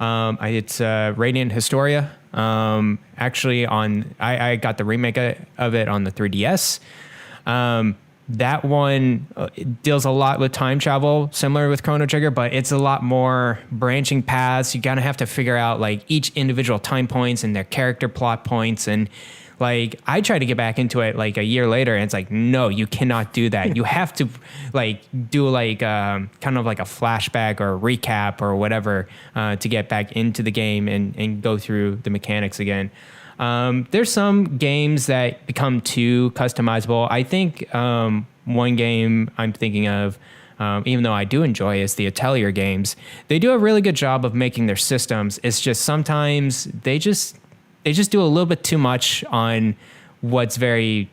It's Radiant Historia. Actually, I got the remake of it on the 3DS. That one deals a lot with time travel, similar with Chrono Trigger, but it's a lot more branching paths. You kind of have to figure out like each individual time points and their character plot points. And like, I tried to get back into it like a year later, and it's like, no, you cannot do that. You have to like do like kind of like a flashback or a recap or whatever to get back into the game and go through the mechanics again. There's some games that become too customizable. I think one game I'm thinking of, even though I do enjoy, is the Atelier games. They do a really good job of making their systems. It's just sometimes they just do a little bit too much on what's very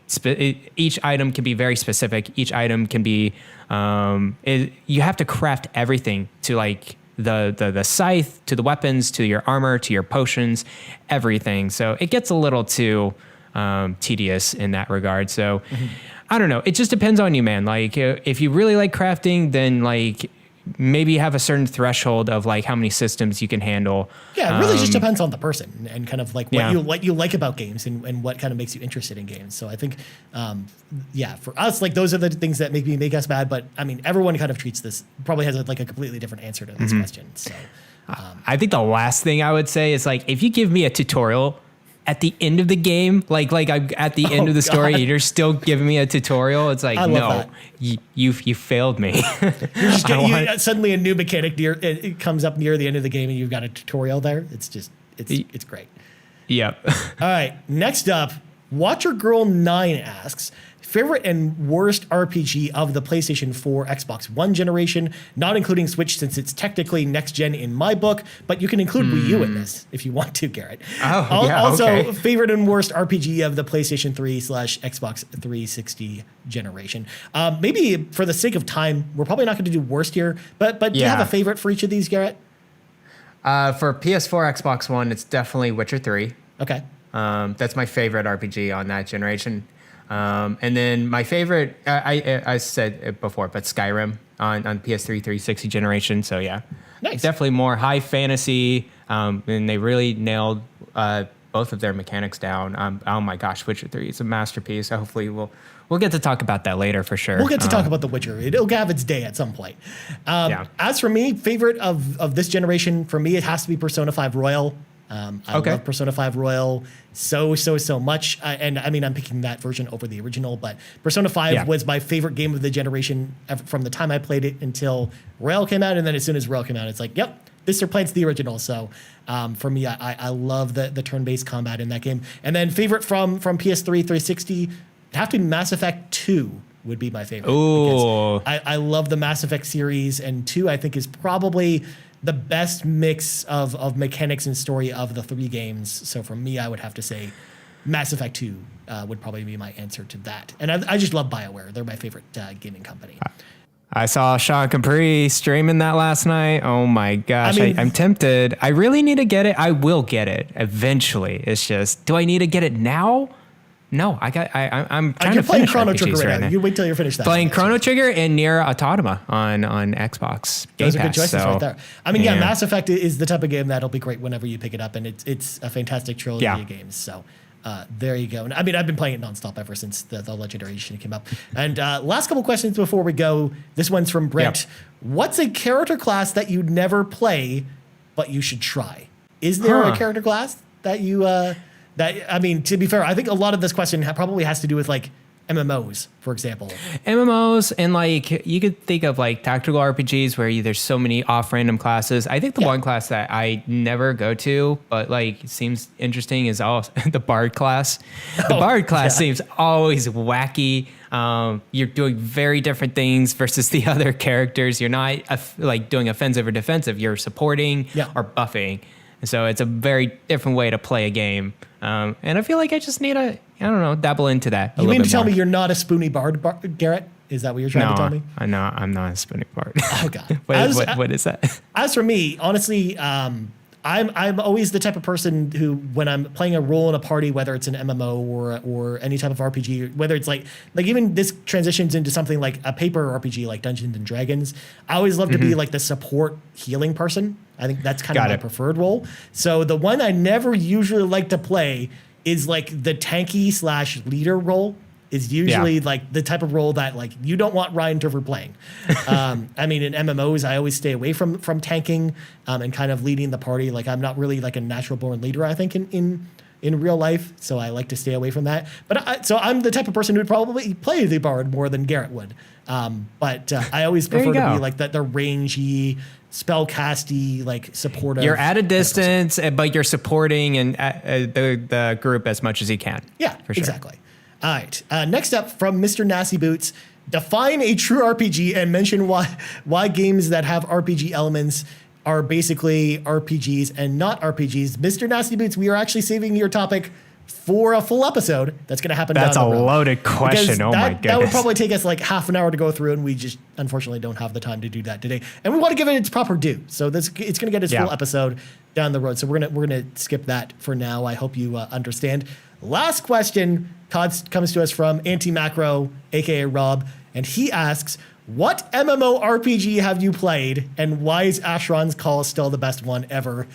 each item can be very specific. Each item can be you have to craft everything, to like the scythe, to the weapons, to your armor, to your potions, everything. So it gets a little too tedious in that regard. So I don't know. It just depends on you, man. Like if you really like crafting, then like maybe you have a certain threshold of like how many systems you can handle. Yeah, it really just depends on the person and kind of like what Yeah. you like about games and what kind of makes you interested in games. So I think, for us, like those are the things that make us mad. But I mean, everyone kind of treats this probably has like a completely different answer to this question. So I think the last thing I would say is like, if you give me a tutorial at the end of the game, like I'm at the end of the story, God. you're still giving me a tutorial. It's like, I love no, that. you failed me. You're just suddenly a new mechanic it comes up near the end of the game and you've got a tutorial there. It's just it's great. Yep. All right, next up, Watcher Girl 9 asks, favorite and worst RPG of the PlayStation 4 Xbox One generation, not including Switch since it's technically next gen in my book, but you can include Wii U in this if you want to, Garrett. Also, okay. favorite and worst RPG of the PlayStation 3/Xbox 360 generation. Maybe for the sake of time, we're probably not going to do worst here, but do you have a favorite for each of these, Garrett? For PS4, Xbox One, it's definitely Witcher 3. Okay. That's my favorite RPG on that generation. And then my favorite, I said it before, but Skyrim on PS3 360 generation. So yeah, Nice. Definitely more high fantasy. And they really nailed both of their mechanics down. Oh my gosh, Witcher 3 is a masterpiece. So hopefully we'll get to talk about that later for sure. We'll get to talk about The Witcher. It'll have its day at some point. As for me, favorite of this generation, for me, it has to be Persona 5 Royal. I love Persona 5 Royal so much. And I mean, I'm picking that version over the original, but Persona 5 was my favorite game of the generation from the time I played it until Royal came out. And then as soon as Royal came out, it's like, yep, this replaced the original. So for me, I love the turn-based combat in that game. And then favorite from PS3 360, it'd have to be Mass Effect 2 would be my favorite. Ooh. I love the Mass Effect series, and 2 I think is probably the best mix of mechanics and story of the 3 games. So for me, I would have to say Mass Effect 2 would probably be my answer to that. And I just love BioWare. They're my favorite gaming company. I saw Sean Capri streaming that last night. Oh my gosh, I mean, I'm tempted. I really need to get it. I will get it eventually. It's just, do I need to get it now? No, I'm trying you're to playing finish Chrono RPGs Trigger right now. now. You wait till you're finished that. Playing Chrono Trigger and Nier Automata on Xbox Game Those are good Pass, choices so, right there. I mean, Mass Effect is the type of game that'll be great whenever you pick it up, and it's a fantastic trilogy of games. So there you go. And I mean, I've been playing it nonstop ever since the Legendary Edition came up. And last couple questions before we go. This one's from Brent. Yep. What's a character class that you'd never play, but you should try? Is there a character class that you... I mean, to be fair, I think a lot of this question probably has to do with like MMOs, for example. MMOs, and like you could think of like tactical RPGs where there's so many off-random classes. I think the one class that I never go to, but like seems interesting, is the Bard class. The Bard class seems always wacky. You're doing very different things versus the other characters. You're not like doing offensive or defensive. You're supporting or buffing. So it's a very different way to play a game. And I feel like I just need dabble into that a little bit more. You mean to tell me you're not a spoony bard, Garrett? Is that what you're trying to tell me? I'm not a spooning bard. Oh, God. What is that? As for me, honestly, I'm always the type of person who, when I'm playing a role in a party, whether it's an MMO or any type of RPG, whether it's like even this transitions into something like a paper RPG like Dungeons and Dragons, I always love to be like the support healing person. I think that's kind of my preferred role. So the one I never usually like to play is like the tanky / leader role. Is usually like the type of role that like you don't want Ryan Turver playing. I mean, in MMOs, I always stay away from tanking and kind of leading the party. Like I'm not really like a natural born leader, I think, in real life. So I like to stay away from that. But so I'm the type of person who would probably play the bard more than Garrett would. But I always prefer to be like the rangy, spellcasty, like supportive. You're at a distance, but you're supporting and the group as much as you can. Yeah, for sure. Exactly. All right. Next up from Mr. Nasty Boots, define a true RPG and mention why games that have RPG elements are basically RPGs and not RPGs. Mr. Nasty Boots, we are actually saving your topic for a full episode. That's going to happen down the road. That's a loaded question. Oh my goodness. That would probably take us like half an hour to go through, and we just unfortunately don't have the time to do that today. And we want to give it its proper due. So it's going to get its full episode down the road. So we're gonna skip that for now. I hope you understand. Last question comes to us from Anti-Macro, aka Rob, and he asks, what MMORPG have you played, and why is Asheron's Call still the best one ever?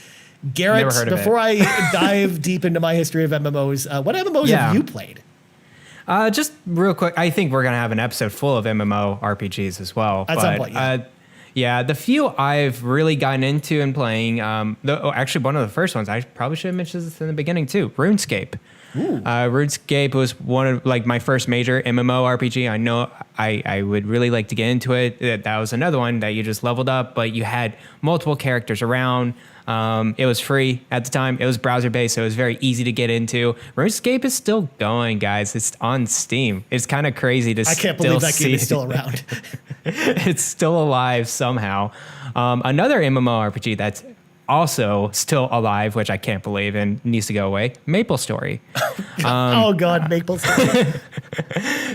Garrett, Never heard of before I dive deep into my history of MMOs, what MMOs have you played? Just real quick, I think we're going to have an episode full of MMORPGs as well. At some point, yeah. Yeah, the few I've really gotten into and playing, actually one of the first ones, I probably should have mentioned this in the beginning too, RuneScape. RuneScape was one of like my first major MMORPG. I know I would really like to get into it. That was another one that you just leveled up, but you had multiple characters around. It was free at the time. It was browser based, so it was very easy to get into. RuneScape is still going, guys. It's on Steam. It's kind of crazy to I can't believe that game is still around. It's still alive somehow. Another MMORPG that's also still alive, which I can't believe and needs to go away, MapleStory. Oh God, MapleStory.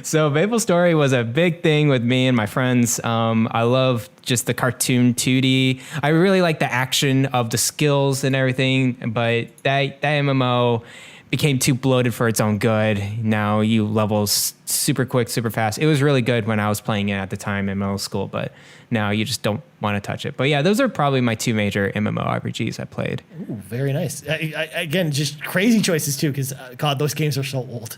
So MapleStory was a big thing with me and my friends. I love just the cartoon 2D. I really like the action of the skills and everything, but that MMO became too bloated for its own good. Now you level super quick, super fast. It was really good when I was playing it at the time in middle school, but now you just don't want to touch it. But yeah, those are probably my two major MMORPGs I played. Ooh, very nice. Again, just crazy choices too, because God, those games are so old.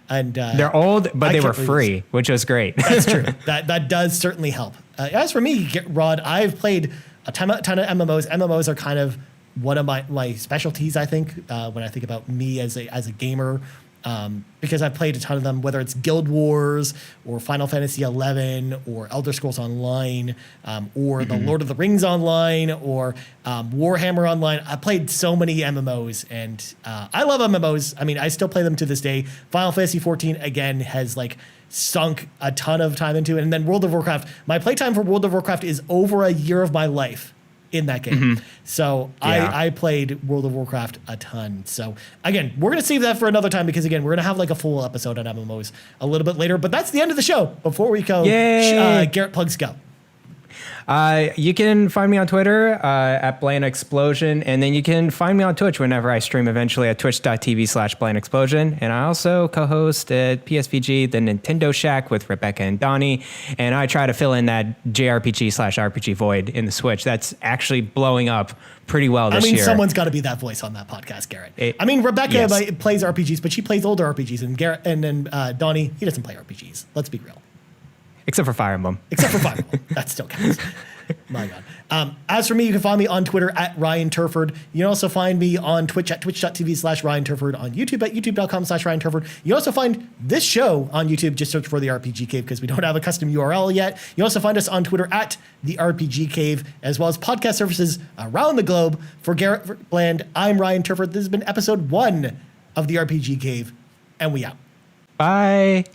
And they're old, but they were free, which was great. That's true. That does certainly help. As for me, Rod, I've played a ton of MMOs. MMOs are kind of one of my specialties, I think, when I think about me as a gamer, because I've played a ton of them, whether it's Guild Wars or Final Fantasy XI or Elder Scrolls Online or the Lord of the Rings Online or Warhammer Online. I played so many MMOs, and I love MMOs. I mean, I still play them to this day. Final Fantasy XIV, again, has like sunk a ton of time into it. And then World of Warcraft. My playtime for World of Warcraft is over a year of my life in that game. So yeah. I played World of Warcraft a ton. So again, we're going to save that for another time, because again, we're going to have like a full episode on MMOs a little bit later, but that's the end of the show. Before we go, Garrett, plugs go. You can find me on Twitter at Bland Explosion, and then you can find me on Twitch whenever I stream eventually at twitch.tv/Bland Explosion. And I also co-host at PSVG, the Nintendo Shack with Rebecca and Donnie, and I try to fill in that JRPG/RPG void in the Switch. That's actually blowing up pretty well this year. Someone's got to be that voice on that podcast, Garrett. Rebecca plays RPGs, but she plays older RPGs, and Garrett and then Donnie, he doesn't play RPGs. Let's be real. Except for Fire Emblem. That still counts. My God. As for me, you can find me on Twitter at Ryan Turford. You can also find me on Twitch at twitch.tv/Ryan Turford, on YouTube at youtube.com/Ryan Turford. You also find this show on YouTube. Just search for The RPG Cave, because we don't have a custom URL yet. You also find us on Twitter at The RPG Cave, as well as podcast services around the globe. For Garrett Bland, I'm Ryan Turford. This has been episode 1 of The RPG Cave, and we out. Bye.